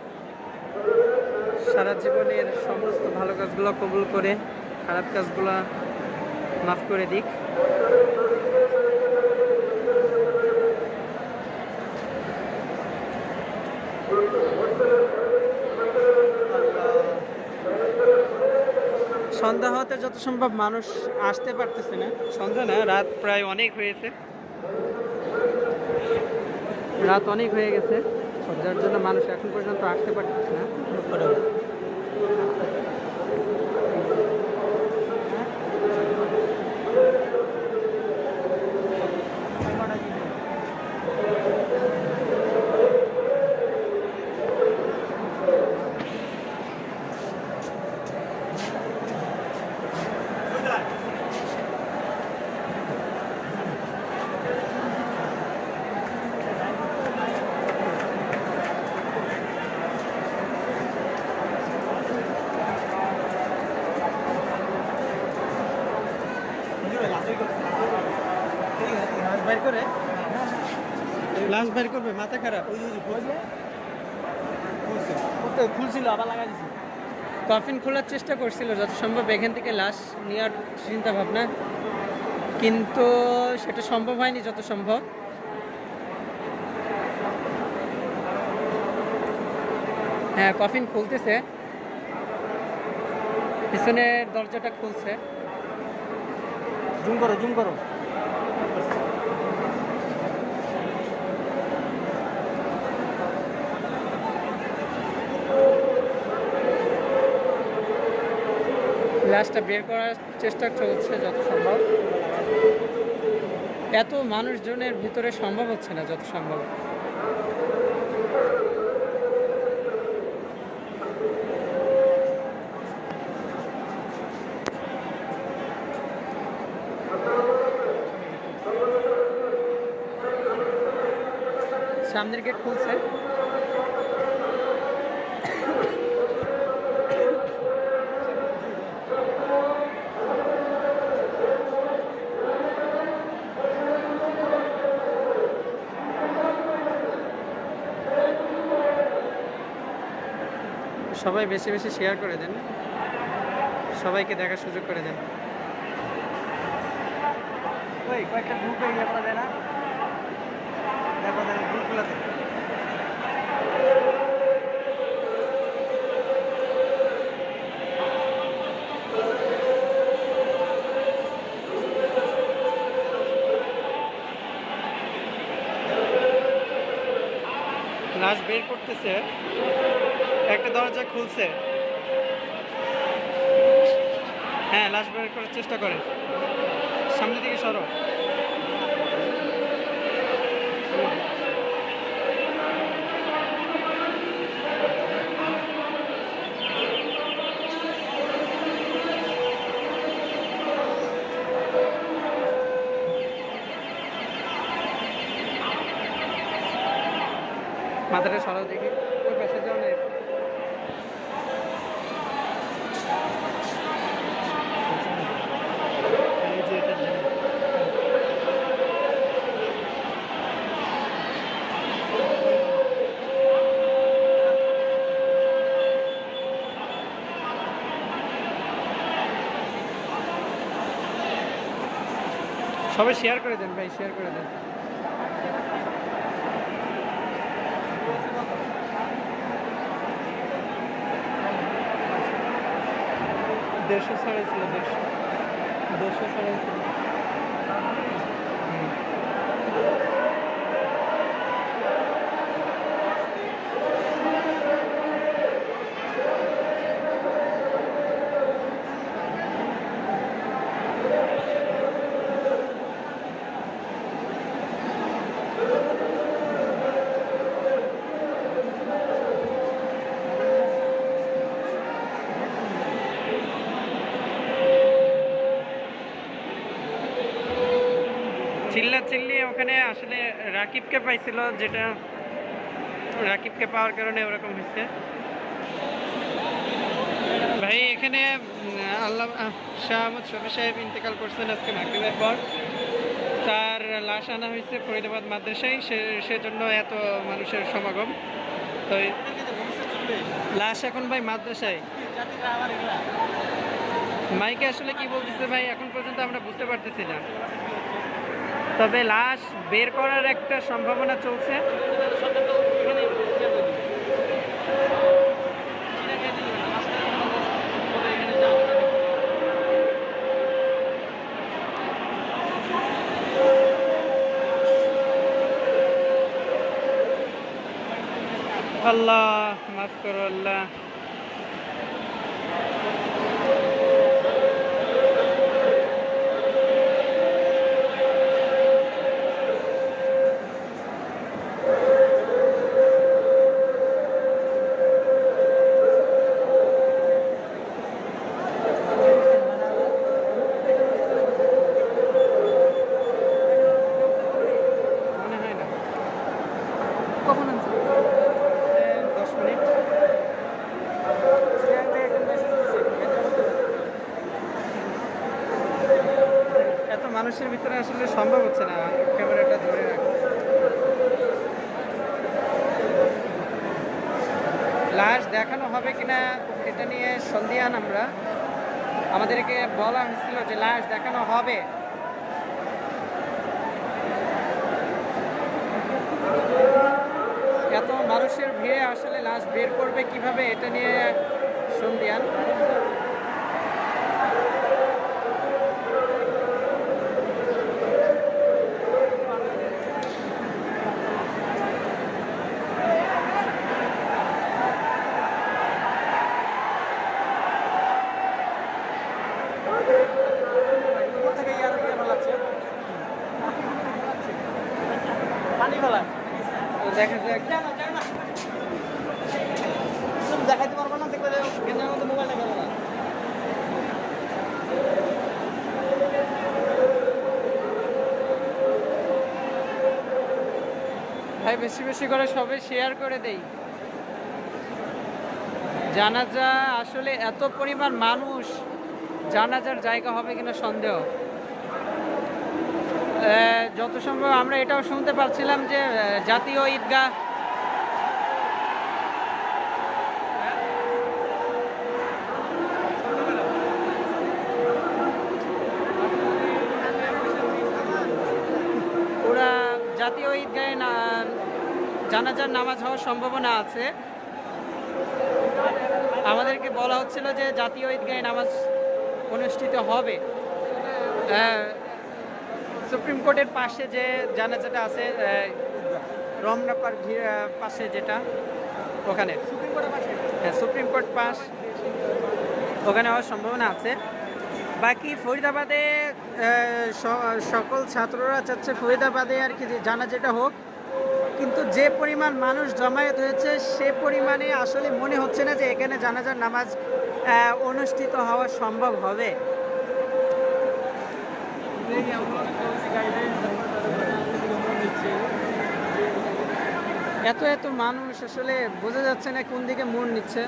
Speaker 3: সারা জীবনের সমস্ত ভালো কাজগুলো কবুল করে খারাপ কাজগুলো মাফ করে দিক। সন্ধ্যা হতে যত সম্ভব মানুষ আসতে পারতেছে না, সন্ধ্যা না, রাত প্রায় অনেক হয়েছে, রাত অনেক হয়ে গেছে, যার জন্য মানুষ এখন পর্যন্ত আসতে পারতেছে না। লাশ বের করবে, মাথা খারাপ।
Speaker 5: খুলছিল আবার লাগাই দিছি।
Speaker 3: কফিন খোলার চেষ্টা করছিল যত সম্ভব এখান থেকে লাশ নেওয়ার চিন্তা ভাবনা, কিন্তু সেটা সম্ভব হয়নি যত সম্ভব। হ্যাঁ, কফিন খুলতেছে, পিছনের দরজাটা খুলছে।
Speaker 5: জুম করো, জুম করো।
Speaker 3: লাশটা বের করার চেষ্টা চলছে যত সম্ভব। এত মানুষজনের ভিতরে সম্ভব হচ্ছে না যত সম্ভব। সামনের গেট খুলছে। সবাই বেশি বেশি শেয়ার করে দেন, সবাইকে দেখার সুযোগ করে দেন।
Speaker 5: ওই কয়েকটা গ্রুপে ইয়ে করা যায় না? দেখো গ্রুপগুলোতে
Speaker 3: লাশ বের করতেছে, একটা দরজা খুলছে। হ্যাঁ, লাশ বের করার চেষ্টা করে। সামনের দিকে সরো। মাথাটা সরাও দেখি, ওই পাশে যাও না। সবাই শেয়ার করে দেন ভাই, শেয়ার করে দেন। দেড়শো ছাড়াইছিল, দেড়শো ছাড়াইছিল। চিল্লি ওখানে আসলে রাকিবকে পাইছিল, যেটা রাকিবকে পাওয়ার কারণে ওরকম হয়েছে। ভাই এখানে আল্লাহ শাহ আহমদ শফি সাহেব ইন্তেকাল করছেন আজকে মাগরিবের পর। তার লাশ আনা হয়েছে ফরিদাবাদ মাদ্রাসায়, সেজন্য এত মানুষের সমাগম। তো লাশ এখন ভাই মাদ্রাসায়। মাইকে আসলে কি বলতেছে ভাই এখন পর্যন্ত আমরা বুঝতে পারতেছি না, তবে লাশ বের করার একটা সম্ভাবনা চলছে। আল্লাহ মাফ করো আল্লাহ। মনে হয় না। কখন আনছো? 10 মিনিট। এত মানুষের ভিতরে আসলে সম্ভব হচ্ছে না ক্যামেরাটা ধরে রাখা। লাশ দেখানো হবে কিনা এটা নিয়ে সন্দিহান আমরা। আমাদেরকে বলা হয়েছিল যে লাশ দেখানো হবে, এত মানুষের ভিড়ে আসলে লাশ বের করবে কিভাবে এটা নিয়ে সন্দিহান।
Speaker 5: পানি ফেলা
Speaker 3: তো দেখা যাক।
Speaker 5: দেখাইতে পারবো না, দেখবে গেঞ্জার মধ্যে মোবাইল ফেলা না।
Speaker 3: ভাই বেশি বেশি করে সবাই শেয়ার করে দেই। জানাজা আসলে এত পরিমাণ মানুষ, জানাজার জায়গা হবে কিনা সন্দেহ। যত সম্ভব আমরা এটাও শুনতে পাচ্ছিলাম যে জাতীয় ঈদগাহ ওরা জাতীয় ঈদগাহে জানাজার নামাজ হওয়ার সম্ভাবনা আছে। আমাদেরকে বলা হচ্ছিল যে জাতীয় ঈদগাহে নামাজ অনুষ্ঠিত হবে। সুপ্রিম কোর্টের পাশে যে জানাজাটা আছে, রমনা পাশে যেটা, ওখানে সুপ্রিম কোর্ট পাশ, ওখানে হওয়ার সম্ভাবনা আছে। বাকি ফরিদাবাদে সকল ছাত্ররা চাচ্ছে ফরিদাবাদে আর কি জানাজাটা হোক, কিন্তু যে পরিমাণ মানুষ জমায়েত হয়েছে সে পরিমাণে আসলে মনে হচ্ছে না যে এখানে জানাজার নামাজ অনুষ্ঠিত হওয়া সম্ভব হবে। এত এত মানুষ আসলে বোঝা যাচ্ছে না কোন দিকে মন নিচ্ছে।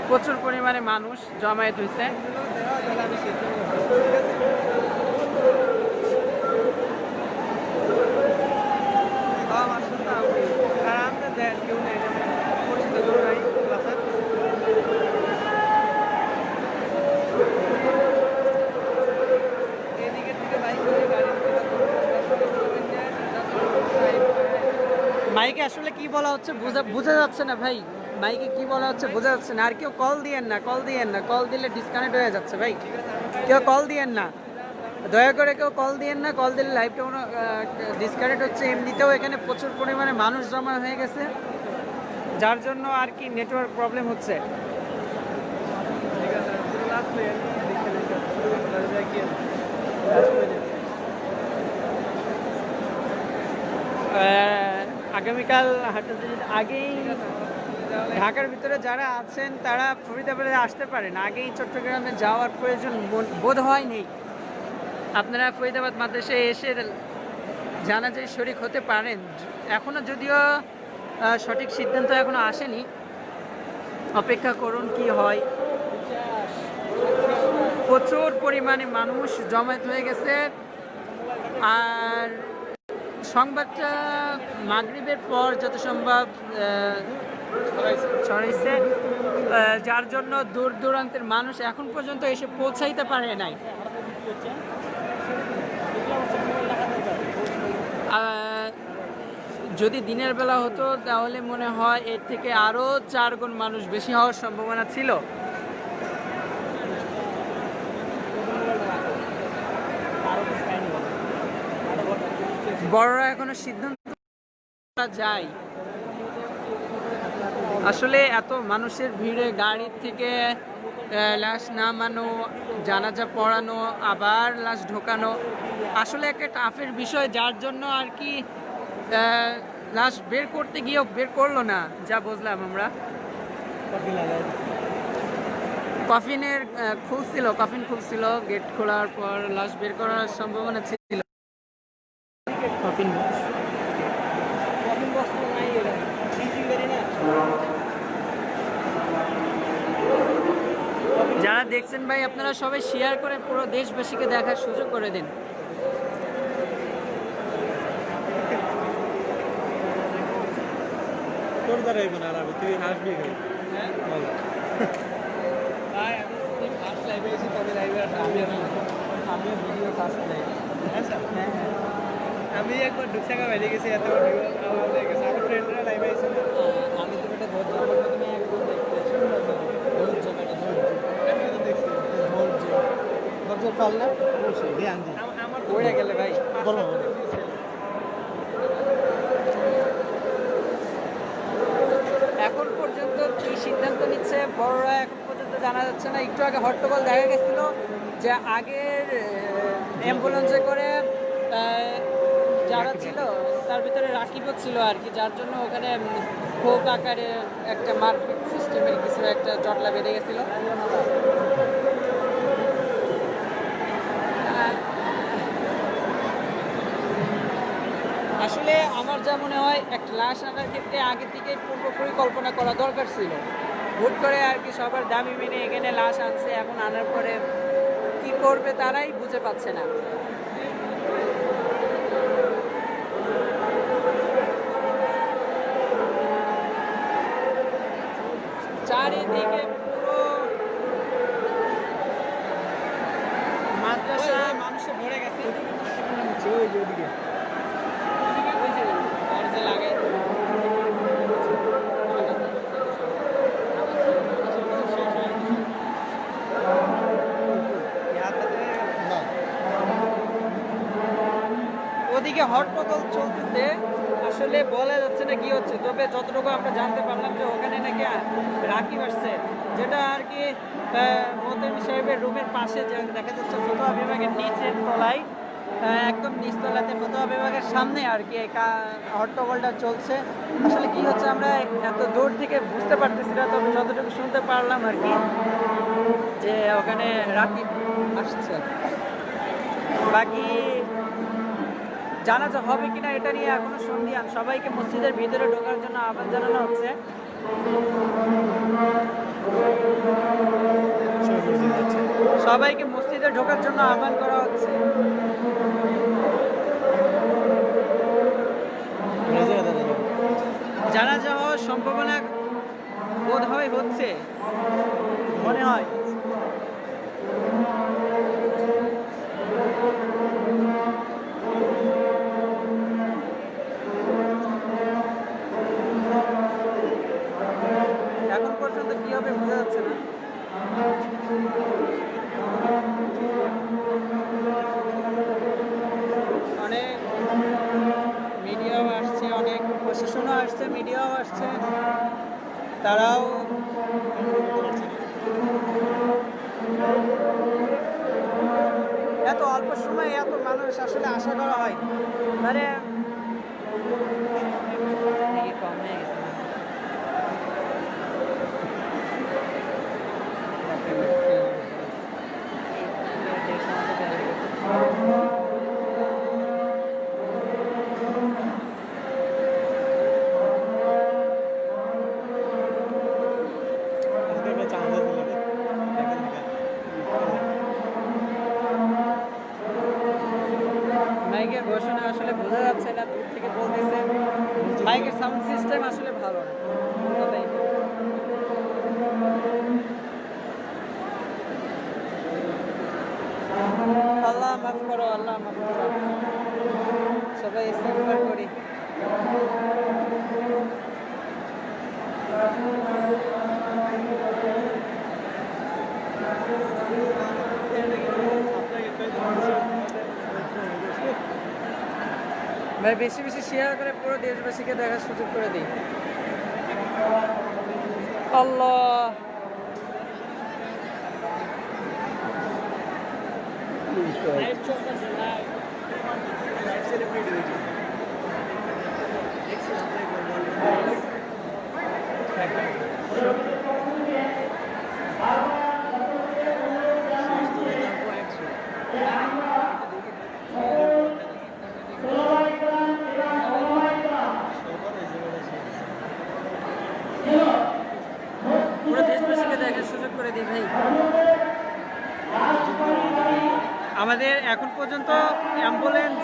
Speaker 3: প্রচুর পরিমাণে মানুষ জমায়েত হয়েছে। মাইকে আসলে কি বলা হচ্ছে বোঝা যাচ্ছে না ভাই, মাইকে কি বলা হচ্ছে বোঝা যাচ্ছে না। আর কেউ কল দিয়েন না, কল দিয়েন না, কল দিলে ডিসকানেক্ট হয়ে যাচ্ছে ভাই। কেউ কল দিয়েন না, দয়া করে কেউ কল দিয়েন না, কল দিলে লাইভটা ডিসকানেক্ট হচ্ছে। এমনিতেও এখানে প্রচুর পরিমাণে মানুষ জমা হয়ে গেছে, যার জন্য আর কি নেটওয়ার্ক প্রবলেম হচ্ছে। আগামীকাল হাটহাজারীর আগেই ঢাকার ভিতরে যারা আছেন তারা ফরিদাবাদে আসতে পারেন, আগেই চট্টগ্রামে যাওয়ার প্রয়োজন বোধ হয় নেই। আপনারা ফরিদাবাদ মাদ্রাসায় এসে জানাজায় শরীক হতে পারেন। এখনও যদিও সঠিক সিদ্ধান্ত এখনো আসেনি, অপেক্ষা করুন কি হয়। প্রচুর পরিমাণে মানুষ জমায়েত হয়ে গেছে। আর সংবাদটা মাগরিবের পর যত সম্ভব ছড়াইছে, যার জন্য দূর দূরান্তের মানুষ এখন পর্যন্ত এসে পৌঁছাইতে পারে নাই। যদি দিনের বেলা হতো তাহলে মনে হয় এর থেকে আরও 4 গুণ মানুষ বেশি হওয়ার সম্ভাবনা ছিল। বড়রা এখনো সিদ্ধান্ত যায়। আসলে এত মানুষের ভিড়ে গাড়ির থেকে লাশ নামানো, জানাজা পড়ানো, আবার লাশ ঢোকানো আসলে একটা টাফের বিষয়, যার জন্য আর কি লাশ বের করতে গিয়েও বের করলো না, যা বুঝলাম আমরা। কফিনের কফিন খুলছিল, গেট খোলার পর লাশ বের করার সম্ভাবনা ছিল। কফিন যারা দেখছেন ভাই, আপনারা সবাই শেয়ার করে পুরো দেশবাসীকে দেখার সুযোগ করে দিন।
Speaker 5: তোর দ্বারা তুই আসবি আমি একবার ঢুকসাকা বেরিয়ে গেছি, এত হয়ে গেছে। আমার ফ্রেন্ডরা লাইভে এসে
Speaker 3: আমি তো এটা তুমি একদম পড়ে গেলে ভাই এখন পর্যন্ত কি সিদ্ধান্ত নিচ্ছে বড়রা এখন পর্যন্ত জানা যাচ্ছে না। একটু আগে হট্টগোল দেখা গেছিল যে আগের অ্যাম্বুলেন্সে করে যারা ছিল তার ভিতরে রাকিবও ছিল আর কি, যার জন্য ওখানে ভোগ আকারে একটা মারপিট সিস্টেমের কিছু একটা জটলা বেড়ে গেছিল। আসলে আমার যা মনে হয়, একটা লাশ আনার ক্ষেত্রে আগে থেকে পূর্ব পরিকল্পনা করা দরকার ছিল। হুট করে আর কি সবার দাবি মেনে এখানে লাশ আনছে, এখন আনার পরে কি করবে তারাই বুঝে পাচ্ছে না। চারিদিকে পুরো মাদ্রাসা মানুষে ভরে গেছে। ওইদিকে লাগাই ওদিকে হট্টগোল চলতেছে, আসলে বলা যাচ্ছে না কি হচ্ছে। তবে যতটুকু আমরা জানতে পারলাম যে ওখানে নাকি রাকিব আসছে, যেটা আর কি মোহতামিম সাহেবের রুমের পাশে দেখা যাচ্ছে ফতোয়া বিভাগের নিচের তলায়, একদম নিচতলাতে ফতোয়া বিভাগের সামনে আর কি হট্টগোলটা চলছে। আসলে কি হচ্ছে আমরা এত দূর থেকে বুঝতে পারতেছি না, তবে যতটুকু শুনতে পারলাম আর কি যে ওখানে রাকিব আসছে। বাকি জানাজা হবে কিনা এটা নিয়ে এখনো সন্দিহান। সবাইকে মসজিদের ভিতরে ঢোকার জন্য আহ্বান জানানো হচ্ছে। সবাইকে মসজিদে ঢোকার জন্য আহ্বান করা হচ্ছে। জানাজা হওয়ার সম্ভাবনা বোধ হয় হচ্ছে, মনে হয়। এখন পর্যন্ত কি হবে বোঝা যাচ্ছে না। অনেক মিডিয়াও আসছে, অনেক প্রশাসনও আসছে, মিডিয়াও আসছে, তারাও এত অল্প সময়ে এত মানুষ আসলে আশা করা হয় মানে কম হয়ে গেছে। মাইকের ঘোষণা আসলে বোঝা যাচ্ছে না, দূর থেকে বলতেছে। মাইকের সাউন্ড সিস্টেম আসলে ভালো না। মাফ করো, আল্লাহ মাফ করো। সবাই ইস্তেগফার করি। ভাই বেশি বেশি শেয়ার করে পুরো দেশবাসীকে দেখার সুযোগ করে দিই। আল্লাহ পুরো দেশবাসীকে দেখার সুযোগ করে দিই ভাই। আমাদের এখন পর্যন্ত অ্যাম্বুলেন্স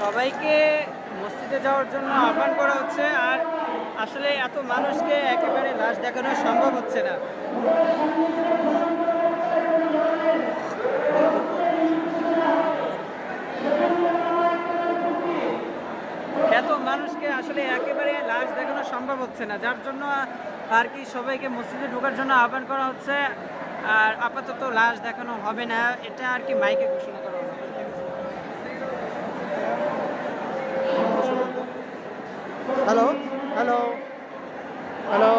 Speaker 3: সবাইকে মসজিদে যাওয়ার জন্য আহ্বান করা হচ্ছে। আর আসলে এত মানুষকে একেবারে লাশ দেখানো সম্ভব হচ্ছে না। এত মানুষকে আসলে একেবারে লাশ দেখানো সম্ভব হচ্ছে না, যার জন্য আর কি সবাইকে মসজিদে ঢোকার জন্য আহ্বান করা হচ্ছে। আর আপাতত লাশ দেখানো হবে না, এটা আর কি মাইকে ঘোষণা করা হবে। হ্যালো হ্যালো হ্যালো,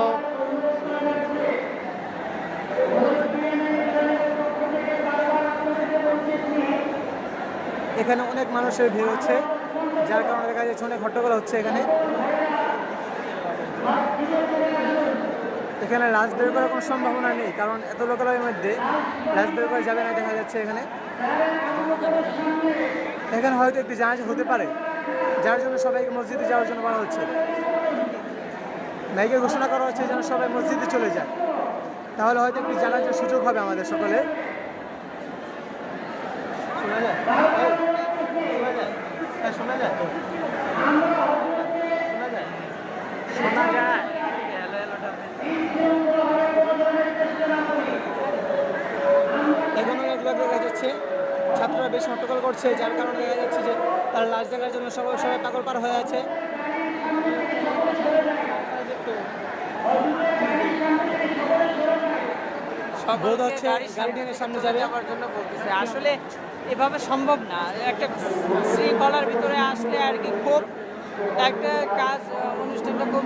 Speaker 5: এখানে অনেক মানুষের ভিড় হচ্ছে, যার কারণে দেখা যাচ্ছে অনেক হট্টগোল হচ্ছে এখানে। এখানে লাশ বের করার কোনো সম্ভাবনা নেই, কারণ এত লোকালয়ের মধ্যে লাশ বের করা যাবে না দেখা যাচ্ছে এখানে। এখানে হয়তো একটি জানাজা হতে পারে, যার জন্য সবাইকে মসজিদে যাওয়ার জন্য বলা হচ্ছে। মাইকে ঘোষণা করা হচ্ছে যেন সবাই মসজিদে চলে যায়, তাহলে হয়তো একটি জানাজার সুযোগ হবে আমাদের সকলে। শোনা যায়? শোনা যায়? শোনা যায়?
Speaker 3: শোনা যায়।
Speaker 5: এখন অনেক লোক দেখা যাচ্ছে ছাত্ররা বেশ হট্টগোল করছে, যার কারণে দেখা যাচ্ছে যে তারা লাশ দেখার জন্য সবাই পাগল পার হয়ে আছে। বোধ হচ্ছে গাড়ি ট্রেনের সামনে যাবে
Speaker 3: যাওয়ার জন্য বলতেছে। আসলে এভাবে সম্ভব না। একটা শৃঙ্খলার ভিতরে আসলে আর কি খুব একটা কাজ অনুষ্ঠানটা খুব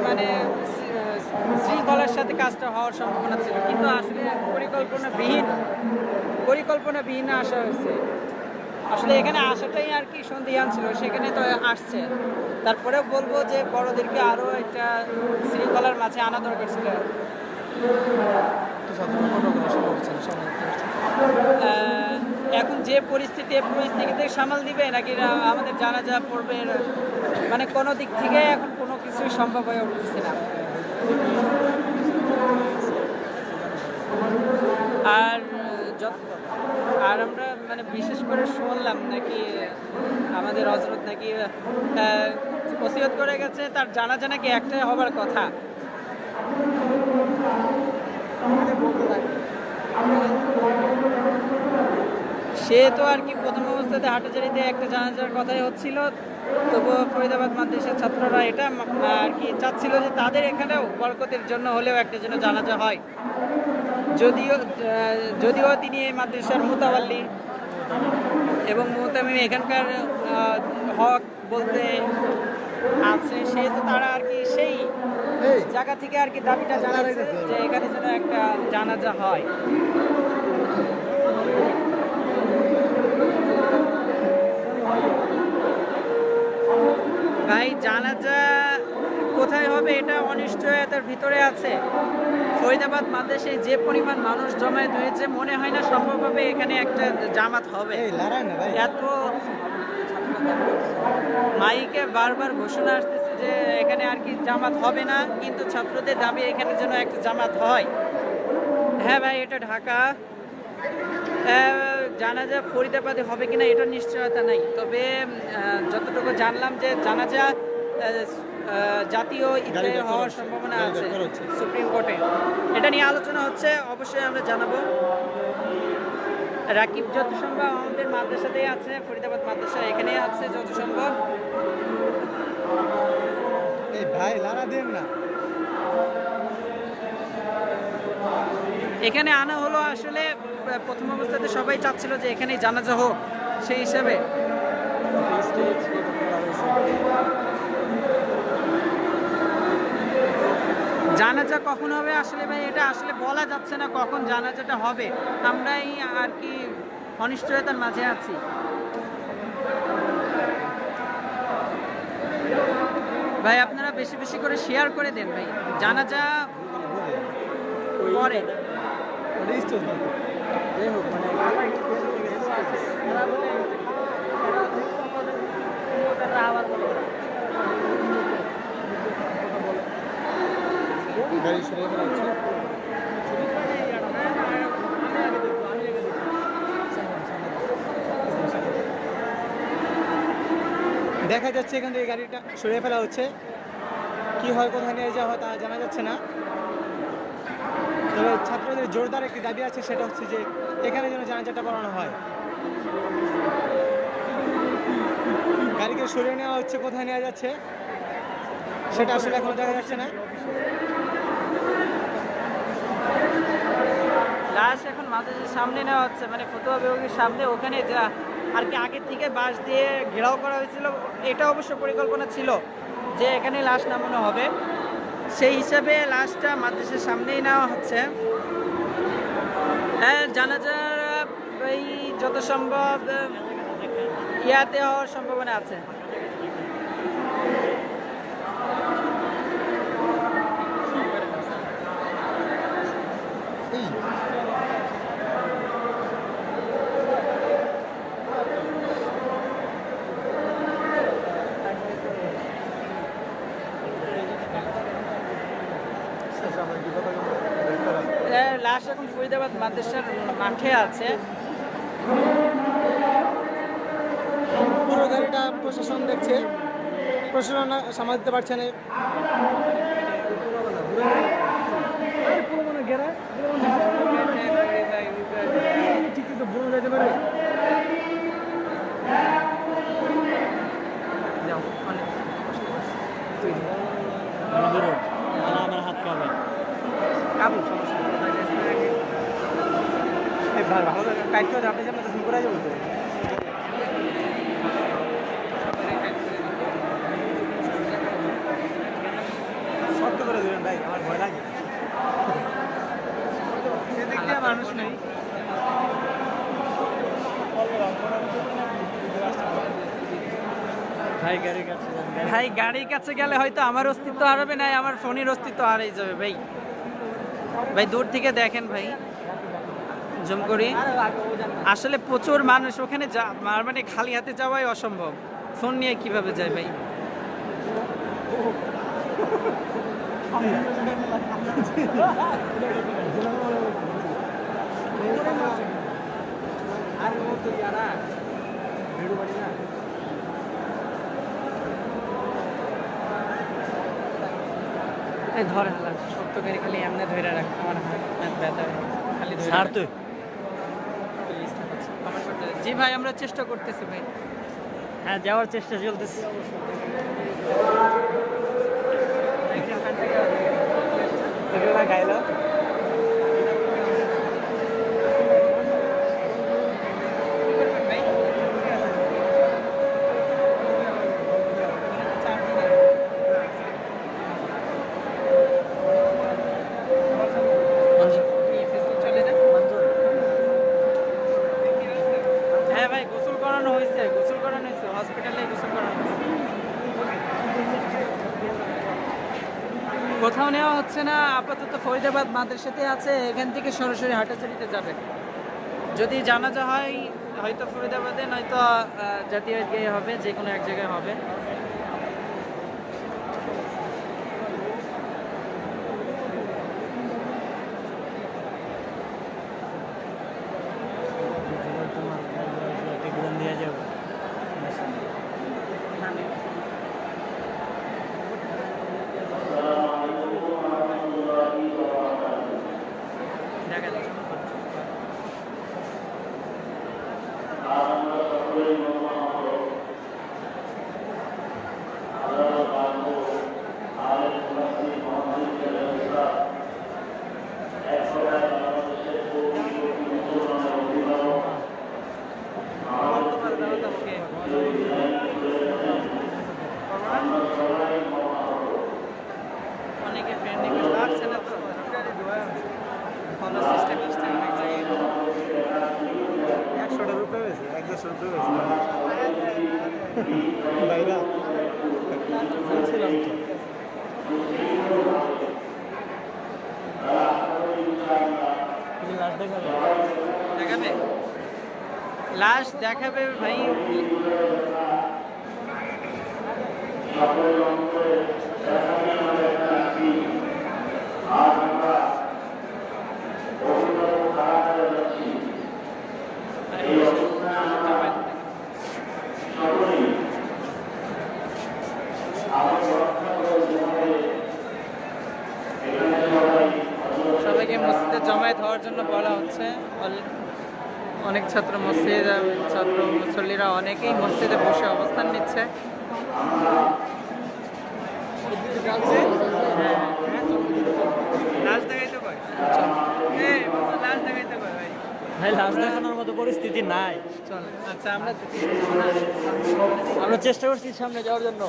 Speaker 3: মানে শৃঙ্খলার সাথে কাজটা হওয়ার সম্ভাবনা ছিল, কিন্তু আসলে পরিকল্পনাবিহীন আসা হয়েছে। আসলে এখানে আসাটাই আর কি সন্দিহান ছিল, সেখানে তো আসছে। তারপরে বলবো যে বড়দেরকে আরও একটা শৃঙ্খলার মাঝে আনা দরকার ছিল। এখন যে পরিস্থিতিতে সামাল দিবে নাকি আমাদের জানাজা পড়বে, মানে কোনো দিক থেকে এখন কোনো কিছুই সম্ভব হয়ে উঠতেছে না। আর আমরা মানে বিশেষ করে শুনলাম নাকি আমাদের হযরত নাকি ওসিয়ত করে গেছে তার জানাজা নাকি একটাই হবার কথা। সে তো আর কি প্রথম অবস্থাতে হাটাজারিতে একটা জানাজার কথাই হচ্ছিল, তবুও ফরিদাবাদ মাদ্রাসার ছাত্ররা এটা আর কি চাচ্ছিল যে তাদের এখানেও বরকতের জন্য হলেও একটা যেন জানাজা হয়। যদিও তিনি এই মাদ্রাসার মুতাওয়াল্লি এবং মুতামিম এখানকার হক বলতে আছে, সেহেতু তারা আর কি সেই জায়গা থেকে আর কি দাবিটা জানাচ্ছে যে এখানে যেন একটা জানাজা হয়। ভাই জানাজা কোথায় হবে এটা অনিশ্চয়তার ভিতরে আছে। ফরিদাবাদ মাদ্রাসায় যে পরিমাণ মানুষ জমায়েত হয়েছে, মনে হয় না সম্ভব হবে এখানে একটা জামাত হবে। এত মাইকে বারবার ঘোষণা আসতেছে যে এখানে আর কি জামাত হবে না, কিন্তু ছাত্রদের দাবি এখানে যেন একটা জামাত হয়। হ্যাঁ ভাই, এটা ঢাকা। জানাজা ফরিদাবাদে হবে কিনা এটা নিশ্চয়তা নাই, তবে যতটুকু জানলাম যে জানাজা জাতীয় ঈদগাহে হওয়ার সম্ভাবনা আছে সুপ্রিম কোর্টে। এটা নিয়ে আলোচনা হচ্ছে, অবশ্যই আমরা জানাবো। রাকিব যত সম্ভব আমাদের মাদ্রাসাতেই আছে, ফরিদাবাদ মাদ্রাসা এখানেই আছে যত সম্ভব।
Speaker 5: এই ভাই লারা দেন না।
Speaker 3: এখানে আনা হলো আসলে প্রথম অবস্থাতে সবাই চাচ্ছিল যে এখানেই জানাজা হোক, সেই হিসেবে জানাজা কখন হবে আসলে ভাই এটা আসলে বলা যাচ্ছে না কখন জানাজাটা হবে। আমরাই আর কি অনিশ্চয়তার মাঝে আছি। ভাই আপনারা বেশি বেশি করে শেয়ার করে দেন ভাই, জানাজা পরে।
Speaker 5: দেখা যাচ্ছে এখান থেকে গাড়িটা সরিয়ে ফেলা হচ্ছে। কি হয়, কোথায় নিয়ে যাওয়া হয় তা জানা যাচ্ছে না। তবে ছাত্রদের জোরদার একটি দাবি আছে, সেটা হচ্ছে যে এখানে যেন জানাজাটা পড়ানো হয়। গাড়িকে সরিয়ে নেওয়া হচ্ছে, কোথায় নেওয়া যাচ্ছে সেটা আসলে এখনো দেখা যাচ্ছে না।
Speaker 3: লাশ এখন মাদ্রাসার সামনে নেওয়া হচ্ছে, মানে ফতুয়া বিভাগের সামনে, ওখানে যা আর কি আগে থেকে বাঁশ দিয়ে ঘেরাও করা হয়েছিল। এটা অবশ্য পরিকল্পনা ছিল যে এখানে লাশ নামানো হবে, সেই হিসাবে লাশটা মাদ্রাসার সামনেই নেওয়া হচ্ছে। হ্যাঁ, জানাজার এই যত সম্ভব ইয়াতে হওয়ার সম্ভাবনা আছে। লাশ এখন ফরিদাবাদ মাদ্রাসার মাঠে আছে।
Speaker 5: পুরো গাড়িটা প্রশাসন দেখছে, প্রশাসন সামাল দিতে পারছে না।
Speaker 4: আমার হাত পাবে
Speaker 3: কাবু সমস্যা
Speaker 5: ভালো টাইট করে আপনি যেমন করে যাবো। শক্ত করে দিলেন ভাই, আমার ভয় লাগে।
Speaker 3: মানুষ নেই। ভাই গাড়ির কাছে গেলে হয়তো আমার অস্তিত্ব হারাবে না, আমার ফোনের অস্তিত্ব হারিয়ে যাবে ভাই। ভাই দূর থেকে দেখেন ভাই, জুম করি, আসলে প্রচুর মানুষ ওখানে, মানে খালি হাতে যাওয়াই অসম্ভব। ফোন নিয়ে কিভাবে যায় ভাই? ধরে শক্ত করে খালি এমনি ধরে রাখ, আমার হাত ব্যথা খালি ধরে। জি ভাই, আমরা চেষ্টা করতেছি ভাই।
Speaker 4: হ্যাঁ, যাওয়ার চেষ্টা চলতেছে।
Speaker 5: গাইলো
Speaker 3: হ্যাঁ ভাই, গোসল করানো হয়েছে, হসপিটালে গোসল করানো হয়েছে। কোথাও নেওয়া হচ্ছে না আপাতত, ফরিদাবাদ মাদ্রাসাতে আছে, এখান থেকে সরাসরি হাটাচারিতে যাবে। যদি জানাজা হয় হয়তো ফরিদাবাদে নয়তো জাতীয় ঈদগাহে হবে, যে কোনো এক জায়গায় হবে। অনেকে ফ্রেন্ড রিকোয়েস্ট আসছে না তো, ফলো সিস্টেম আসছে অনেক জায়গায়।
Speaker 5: 100টার উপরে হয়েছে, 150 উপরে হয়েছে ভাইরা শুনছিলাম তো।
Speaker 3: দেখাবে লাশ দেখাবে ভাই। সবাইকে মসজিদে জমায়েত হওয়ার জন্য বলা হচ্ছে। অনেক ছাত্র মসজিদ, ছাত্র মুসল্লিরা অনেকেই মসজিদে বসে অবস্থান নিচ্ছে। লাশ দেখাইতে পারে, লাশ দেখাইতে পারে ভাই।
Speaker 4: ভাই লাশ দেখানোর মতো পরিস্থিতি নাই।
Speaker 3: চল আচ্ছা,
Speaker 4: আমরা চেষ্টা করছি সামনে যাওয়ার জন্য।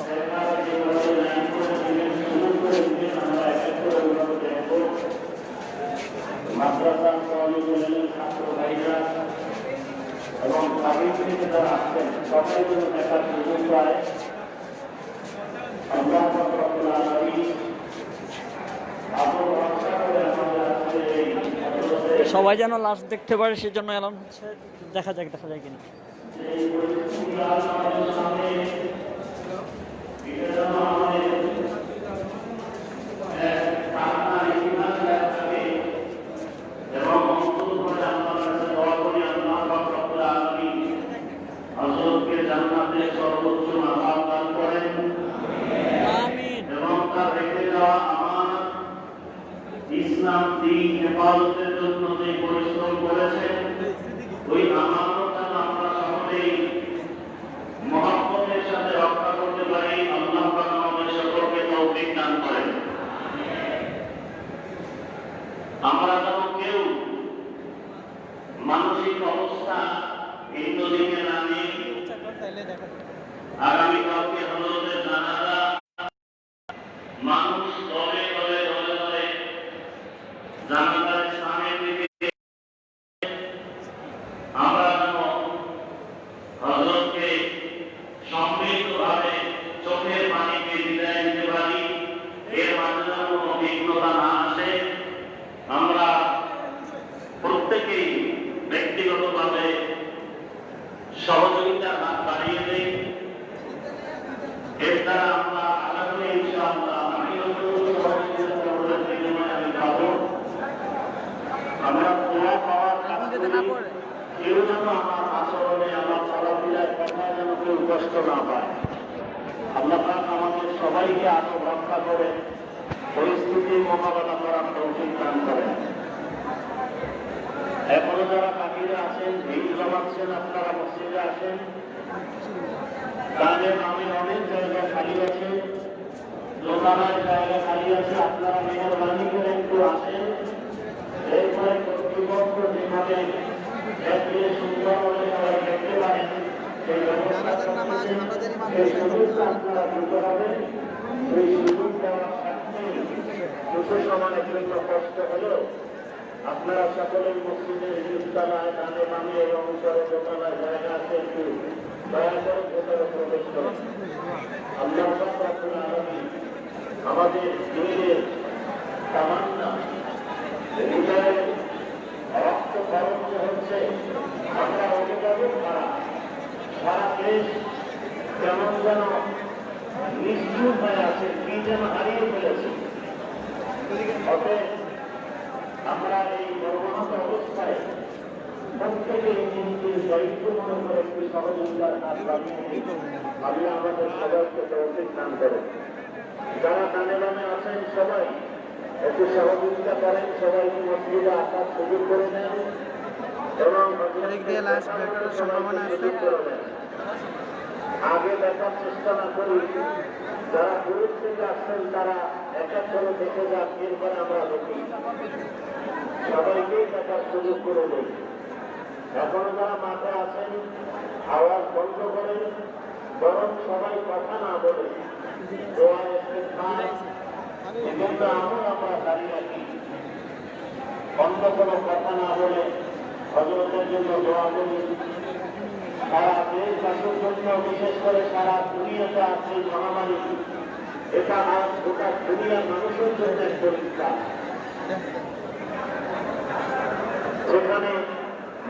Speaker 6: মাদ্রাসা ছাত্র ভাইরা এবং তাদের থেকে যারা আসছেন সকলের জন্য দেখার সুযোগ পায়। আল্লাহ রাব্বুল আলামিন আবু ভরসা করে আমাদের আজকে এই
Speaker 4: সবাই যেন লাশ দেখতে পারে সেজন্য এলাম হচ্ছে। দেখা যায় কিনা।
Speaker 6: সর্বোচ্চ মাকাম দান করেন এবং তার রেখে যাওয়া আমানত ইসলাম দ্বীন হেফাজতের জন্য যে পরিশ্রম করেছেন ওই আমানত আমরা সকলেই মহব্বতের সাথে রক্ষা করতে পারি। আল্লাহ পাক আমাদের সকলকে তৌফিক দান করেন। আমরা যেন কেউ মানসিক অবস্থা ভিন্ন দিকে না নিয়ে আগামীকালকে হজরতের জানাজা মানুষ দলে দলে দলে দলে জানাজার স্থানের দিকে আমরা যেন হজরতকে সম্মিলিতভাবে চোখের পানিকে বিদায় দিতে পারি। এর মাঝে যেন কোনো বিঘ্নতা না আসে। আমরা প্রত্যেকেই ব্যক্তিগতভাবে সহযোগিতার হাত বাড়িয়ে দেই। এর দ্বারা আমরা আগামী ইনশাআল্লাহ আমিও সহযোগিতার বিনিময়ে আমি পাবো। আমরা দোয়া পাওয়ার কারণে কেউ যেন আমার আচরণে আমার চলাফেরার কথা যেন কেউ কষ্ট না পায়। আল্লাহ পাক আমাদের সবাইকে আরো রক্ষা করে পরিস্থিতির মোকাবেলা করার তৌফিক দান করেন। এখনো যারা বাকিরা আছেন, ভিড় জমাচ্ছেন, আপনারা মসজিদে আসেন। তাদের আমি অনেক জায়গা খালি আছে, দোকানের জায়গা খালি আছে। আপনারা মেহরবানি করে একটু আসেন। এরপরে কর্তৃপক্ষ যেভাবে দেখলে সুন্দর করে সবাই দেখতে পারেন সেই ব্যবস্থা এই সুযোগটা আপনারা দিতে হবে। এই সুযোগ দেওয়ার সাথে দুটো সমানের জন্য কষ্ট হলেও আপনারা সকলেই মসজিদের নিচতলায় ডানে বামে এবং উপরে দোতলায় জায়গা আছে, একটু দয়া করে ভেতরে প্রবেশ করুন। আল্লাহ রাব্বুল আলামিন আমাদের দিনের তামান্না হৃদয়ে রক্ত কারণ হচ্ছে আমরা অভিভাবক সারা দেশ কেমন যেন নিষ্ঠুর হয়ে আছে, কি যেন হারিয়ে ফেলেছে। অতএব আমরা এই মর্মাহত অবস্থায় প্রত্যেকে নিজের দায়িত্ব মনে করে একটি সহযোগিতার হাত বাড়িয়ে আল্লাহ আমাদের সবাইকে তৌফিক দান করেন। যারা ডানে বামে আছেন সবাই একটু সহযোগিতা করেন, সবাইকে মসজিদে আসার সুযোগ করে দেন এবং আগে দেখার চেষ্টা না করি। যারা দূর থেকে আসছেন তারা এক এক করে দেখে যান, এরপরে আমরা দেখি, সবাইকেই দেখার সুযোগ করে দেই। এখনো যারা মাঠে আছেন আওয়াজ বন্ধ করেন, বরং সবাই কথা না বলে আমরা দাঁড়িয়ে রাখি, অন্য কোনো কথা না বলে হযরতের জন্য দোয়া করি। সারা দেশবাসীর জন্য, বিশেষ করে সারা দুনিয়াতে আছে মহামারী, এটা আজ গোটা দুনিয়ার মানুষের জন্য এক পরীক্ষা। সেখানে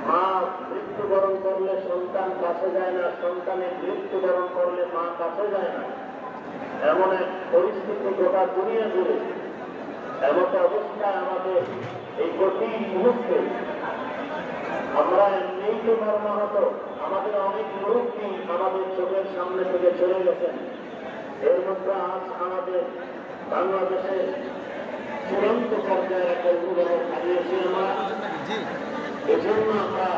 Speaker 6: মা মৃত্যুবরণ করলে সন্তান কাছে যায় না, সন্তানের মৃত্যুবরণ করলে মা কাছে যায় না, এমন এক পরিস্থিতি গোটা দুনিয়া জুড়ে। এমন অবস্থায় আমাদের এই কঠিন মুহূর্তে আমরা এমনিই তো মর্মাহত, আমাদের অনেক মুরব্বী আমাদের চোখের সামনে থেকে চলে গেছেন। এর মধ্যে আজ আমাদের বাংলাদেশের চূড়ান্ত পর্যায়ে একটা উদাহরণ হারিয়েছি আমরা। এজন্য আমরা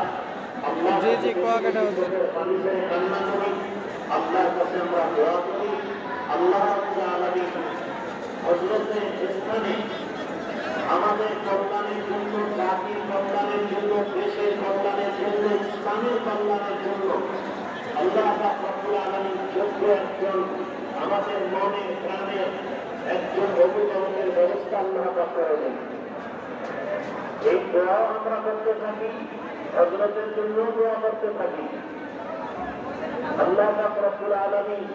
Speaker 6: কান্না করি, আল্লাহর কাছে আমরা দোয়া করি। আল্লাহ হযরতের স্থানে আমাদের কল্যাণের জন্য, জাতির কল্যাণের জন্য, দেশের কল্যাণের জন্য, ইসলামের কল্যাণের জন্য আল্লাহ রাব্বুল আলামিন যোগ্য একজন আমাদের মনে প্রাণে একজন অভিভাবকের ব্যবস্থা আল্লাহ করে দেন। এই দোয়া আমরা করতে থাকি, হযরতের জন্য দোয়া করতে থাকি। আল্লাহ রাব্বুল আলামিন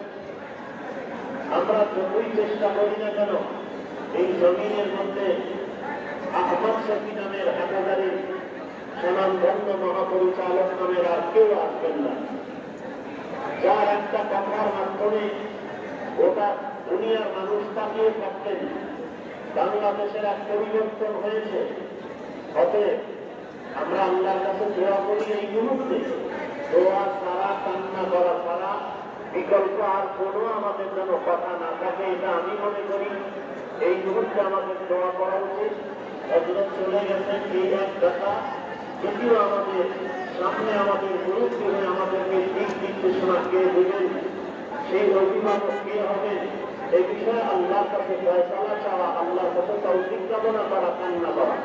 Speaker 6: আমরা যতই চেষ্টা করি না কেন এই জমিনের মধ্যে আহমদ শফি নামের হাটাজারির স্বনামধন্য মহাপরিচালক নামের আর কেউ আসবেন না, যার একটা কথার মাধ্যমে গোটা দুনিয়ার মানুষ তাকিয়ে থাকতেন। বাংলাদেশের এক পরিবর্তন হয়েছে। অতএব আমরা আল্লাহর কাছে দোয়া করি এই মুহূর্তে, দোয়া ছাড়া, কান্না করা ছাড়া বিকল্প আর কোনো আমাদের যেন কথা না থাকে, এটা আমি মনে করি। এই মুহূর্তে আমাদের দোয়া করা উচিত। হযরত চলে গেছেন এই এক কথা, যদিও আমাদের সামনে আমাদের মুরব্বী হয়ে আমাদেরকে দিক নির্দেশনা কে দেবেন, সেই অভিভাবক কে হবেন, এই বিষয়ে আল্লাহর কাছে ফয়সালা চাওয়া, আল্লাহর কাছে তৌফিক কামনা করা, কান্না করা।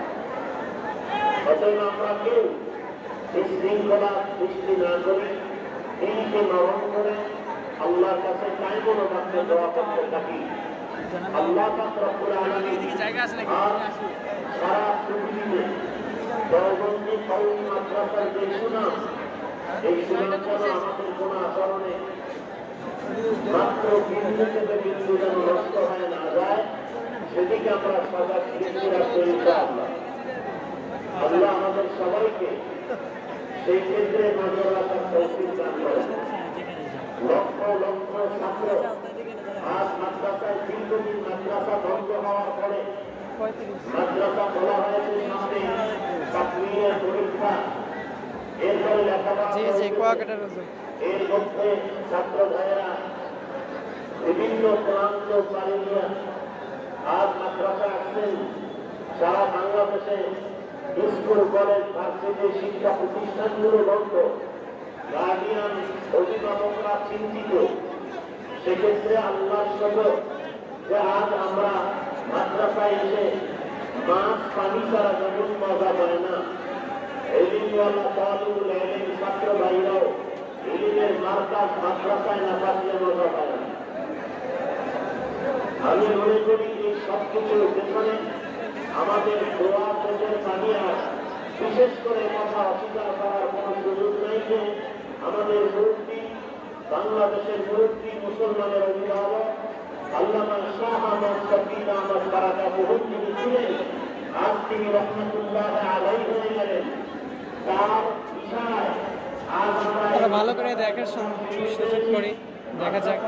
Speaker 6: অতএব আমরা কেউ বিশৃঙ্খলা সৃষ্টি না করি, দিনকে নরম করে আল্লাহর কাছে কায়মনো রাখতে দোয়া করতে থাকি। আল্লাহ পাক রব্বুল আলামিন আর সারা পৃথিবীতে দেওবন্দি কওমি মাদ্রাসার যে সুনাম, এই সুনাম যেন আমাদের কোনো আচরণে মাত্র বিন্দু থেকে বিন্দু যেন নষ্ট হয়ে না যায়, সেদিকে আমরা সজাগ দৃষ্টি রাখতে ইনশাআল্লাহ। আল্লাহ আমাদের সবাইকে সেই ক্ষেত্রে নজর রাখার তৌফিক দান করেন। লক্ষ লক্ষ ছাত্র আজ মাদ্রাসায় দীর্ঘদিন মাদ্রাসা বন্ধ হওয়ার পরে মাদ্রাসা খোলা হয়েছে, সামনে চাকরির পরীক্ষা, এরপরে লেখাপড়া, এর মধ্যে ছাত্র ভাইয়েরা বিভিন্ন প্রান্ত পাড়ি নিয়ে আজ মাদ্রাসা আসছেন। সারা বাংলাদেশে স্কুল, কলেজ, ভার্সিটি, শিক্ষা প্রতিষ্ঠানগুলো বন্ধ, গার্ডিয়ান, অভিভাবকরা চিন্তিত। সেক্ষেত্রে আল্লাহর শকর যে আজ আমরা মাদ্রাসায় এসে মাছ পানি ছাড়া যেমন মজা পায় না, এলিমওয়ালা তালিবুল ইলম ছাত্র ভাইরাও ইলমের মার্কাজ মাদ্রাসায় না পাঠিয়ে মজা পায় না। আমি মনে করি এই সব কিছুর পেছনে আমাদের দোয়া চোখের পানি আস। বিশেষ করে কথা অস্বীকার করার কোনো সুযোগ নেই যে আমাদের মুরব্বী, বাংলাদেশের মুরব্বী, মুসলমানের অভিভাবক আল্লামা শাহ আহমদ শফি আহমদ বারাকাতুহু, তিনি ছিলেন, আজ তিনি রহমতুল্লাহ আলাইহি হয়ে গেলেন। তার ইশারায় আজ আমরা
Speaker 3: তারা ভালো করে দেখার সুযোগ করি, দেখা যাক।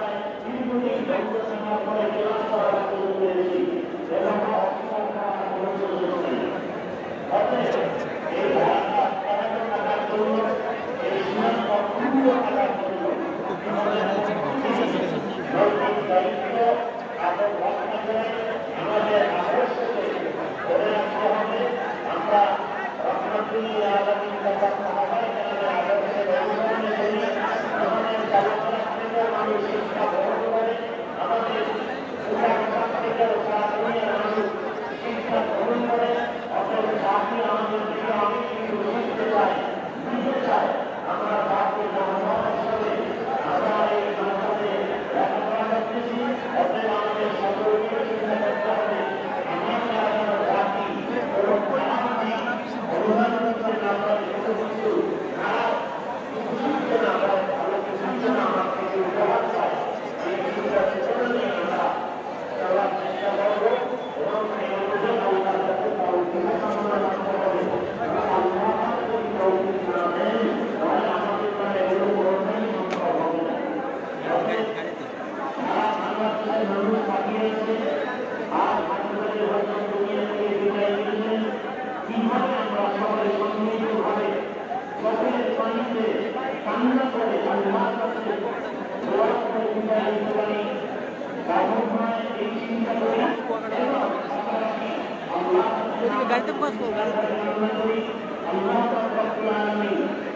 Speaker 2: গাড়িতে বস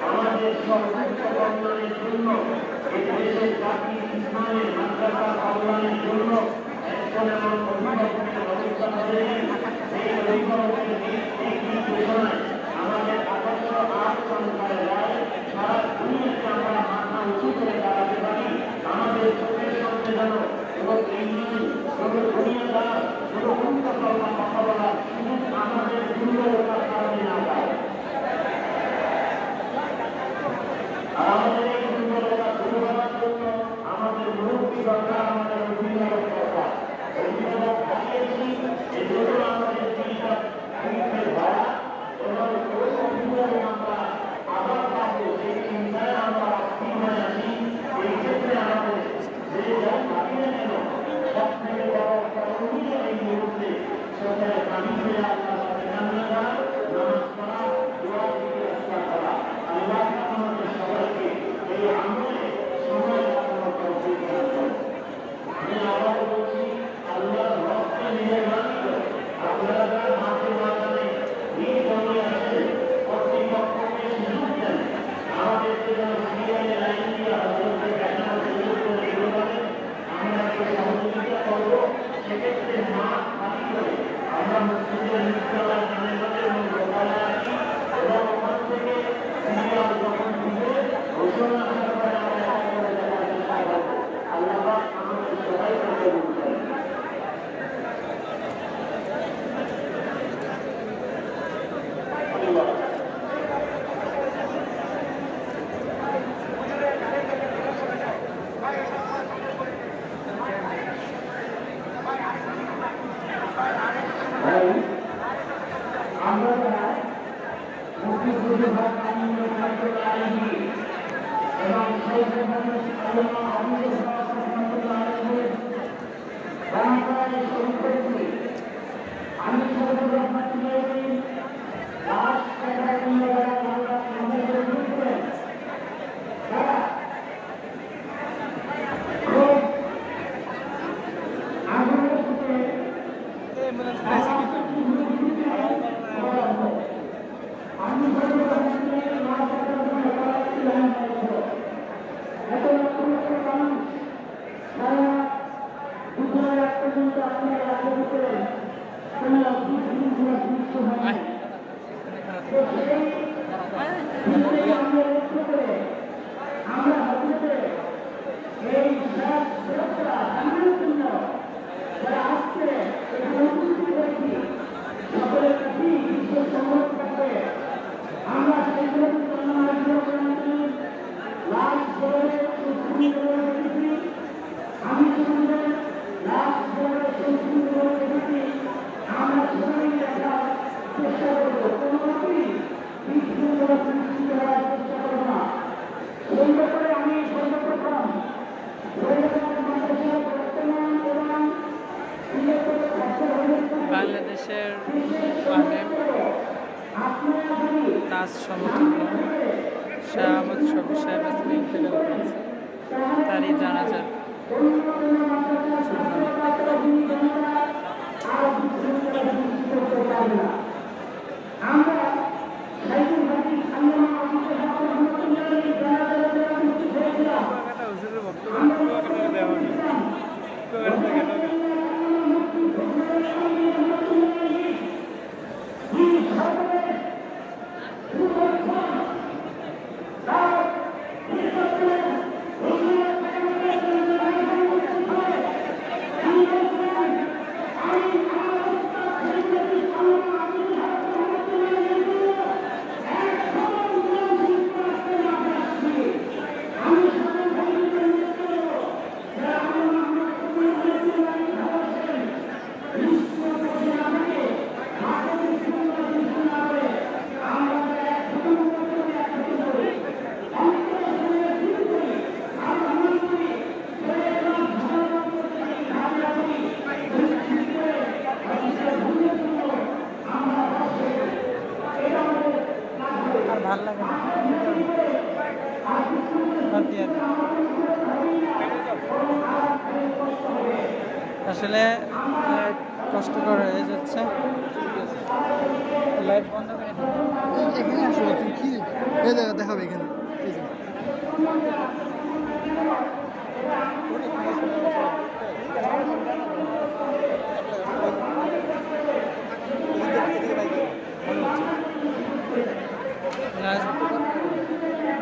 Speaker 6: আমাদের সর্বোচ্চ কল্যাণের জন্য দেশের জাতি ইসলামের মাদ্রাসা কল্যাণের জন্য একজন এমন অভিভাবকের ব্যবস্থা করে সেই অভিভাবকের ঘোষণায় আমাদের আদর্শ আট সংখ্যায় রায় সারা দুনিয়াকে আমরা মাথা উঁচু করে দাঁড়াতে পারি। আমাদের চোখের সামনে যেন এবং এই কোনো দুনিয়াদার কোনো উন্নত কল্যাণ কথা বলা সুযোগ আমাদের দুর্বলতার কারণে না পায়। আর আমাদের এই দুর্বলতা দূর করার জন্য আমাদের মুক্তি দরকার, আমাদের অভিভাবক দরকার। অভিভাবক হারিয়েছি এজন্য আমাদের জীবিকা ভাড়া এবং অভিভাবক আমরা আবার পাবো সেই চিন্তায় আমরা অস্থির হয়ে আছি। এই ক্ষেত্রে আমাদের যে যা ভাবিয়ে নেন সব থেকে বড় করণীয় এই মুহূর্তে সরকারের পানি হয়ে আল্লাহ কান্না করা, নামাজ পড়া, দোয়া থেকে রক্ষা করা। আল্লাহ আমাদের সবাইকে এই আমলে সময় লাগানোর তৌফিক দান করুন। আমি আবার বলছি, আল্লাহর রহমতে মেহেরবানি করে আপনারা যারা মাঠে ময়দানে নিয়ে জমিয়ে আসে কর্তৃপক্ষকে সুযোগ দেন, আমাদেরকে যেন সিরিয়ালে লাইন দিয়ে হজরতকে দেখানোর সুযোগ করে দিতে পারেন। আমরা একটু সহযোগিতা করব। সেক্ষেত্রে মাঠ খালি করে আমরা মসজিদের নিচতলায় জানাজাতে এবং দোতলায় আসি এবং ওখান থেকে সিরিয়াল যখন দিবে ঘোষণা আসার পরে আমরা একটা করে দেখার চেষ্টা করব। আল্লাহ পাক আমাদের সবাইকে কবুল করেন। আল্লাহ আমরা যারা মুক্তিযুদ্ধের ভাগ আন্দোলন করতে পারি এবং সেই মানুষ আল্লাহ আমাদের রামায় শহীদ করেছি। আমি সর্বপ্রথম দিয়েছি লাশ টাকার জন্য যারা বাংলা সমাজের বিরুদ্ধে তারা খুব আগ্রহের সাথে আমি সর্বপ্রথম লাশ টাকার জন্য এত লক্ষ লক্ষ মানুষ সারা দুপুরের এক পর্যন্ত আপনারা রাজ্যের ভিতরে কোনো বিশ্ব হয় তো সেই আমরা লক্ষ্য করে আমরা হতে এই সুরক্ষা জানানোর জন্য যারা আজকে এখানে উপস্থিত হয়েছি সকলের কাছেই বিশ্ব সংগ্রহ করতে আমরা সেগুলো লাশ বলে দেখেছি। আমি সঙ্গে লাশ বলে দেখেছি। আমরা সবাই দেখার চেষ্টা করবো কোনো রকমই বিশ্ব
Speaker 3: আলেম তাজ সমতুল্য শাহ আহমদ শফি সাহেব আজকে ইন্তেকাল করেছে। তারই জানাজার আর ভাল লাগে না। আসলে কষ্টকর হয়ে যাচ্ছে। লাইট বন্ধ করে দিন।
Speaker 5: এখানে আসলে কি দেখাবে এখানে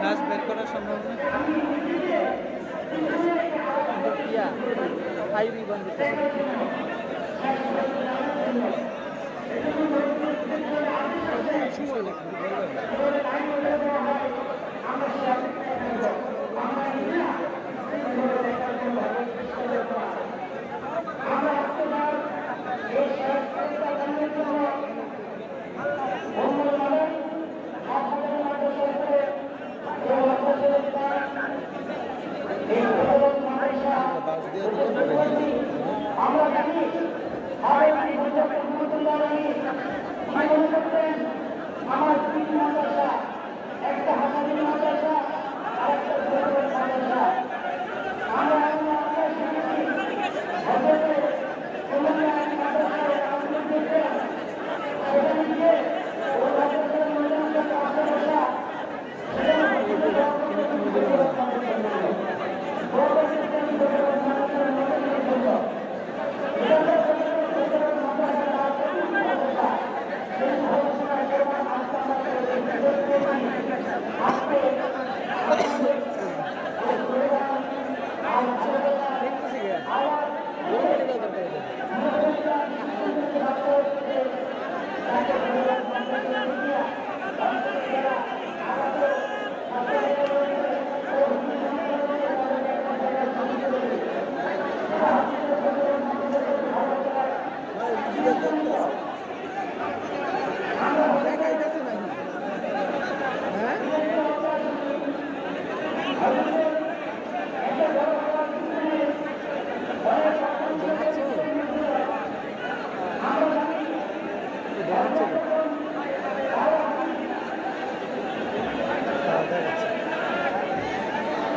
Speaker 3: লাশ বের করা সম্ভব না।
Speaker 5: আইবি বন্ধ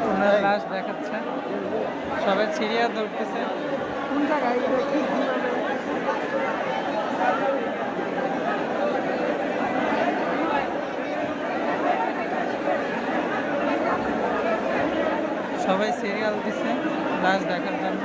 Speaker 3: ওনার লাশ দেখাচ্ছে, সবাই সিরিয়া ধরতেছে।
Speaker 5: কোন জায়গায়
Speaker 3: সবাই সিরিয়াল দিছে লাশ দেখার জন্য।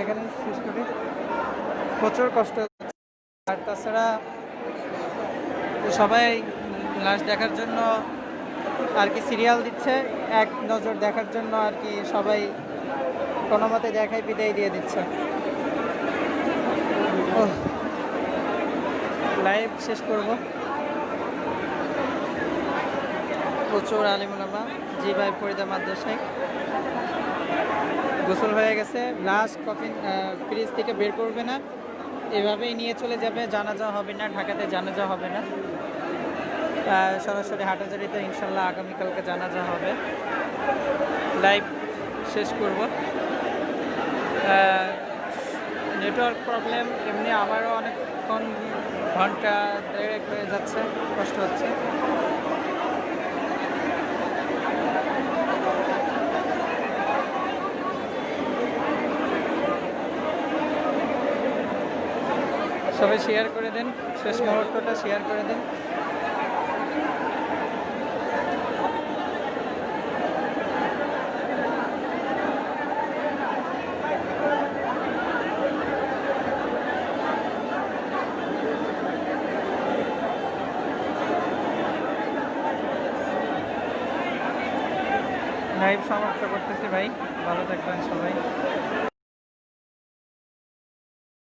Speaker 3: এখানে শেষ করি। প্রচুর কষ্ট হচ্ছে। আর তাছাড়া সবাই লাশ দেখার জন্য আর কি সিরিয়াল দিচ্ছে, এক নজর দেখার জন্য আর কি সবাই কোনো মতে দেখাই বিদায় দিয়ে দিচ্ছে। লাইভ শেষ করব। প্রচুর আলিমুলামা জি ভাই ফরিদা মাদ্রাসায় গোসল হয়ে গেছে। লাশ কফিন ফ্রিজ থেকে বের করবে না, এভাবেই নিয়ে চলে যাবে। জানাজা হবে না, ঢাকাতে জানাজা হবে না, সরাসরি হাটাজারিতে ইনশাল্লাহ আগামীকালকে জানাজা হবে। লাইভ শেষ করব। নেটওয়ার্ক প্রবলেম, এমনি আমারও অনেকক্ষণ ঘন্টা দেড়েক হয়ে যাচ্ছে, কষ্ট হচ্ছে। সবাই শেয়ার করে দেন, শেষ মুহূর্তটা শেয়ার করে দেন। লাইভ সমাপ্ত করতেছি ভাই, ভালো থাকবেন সবাই।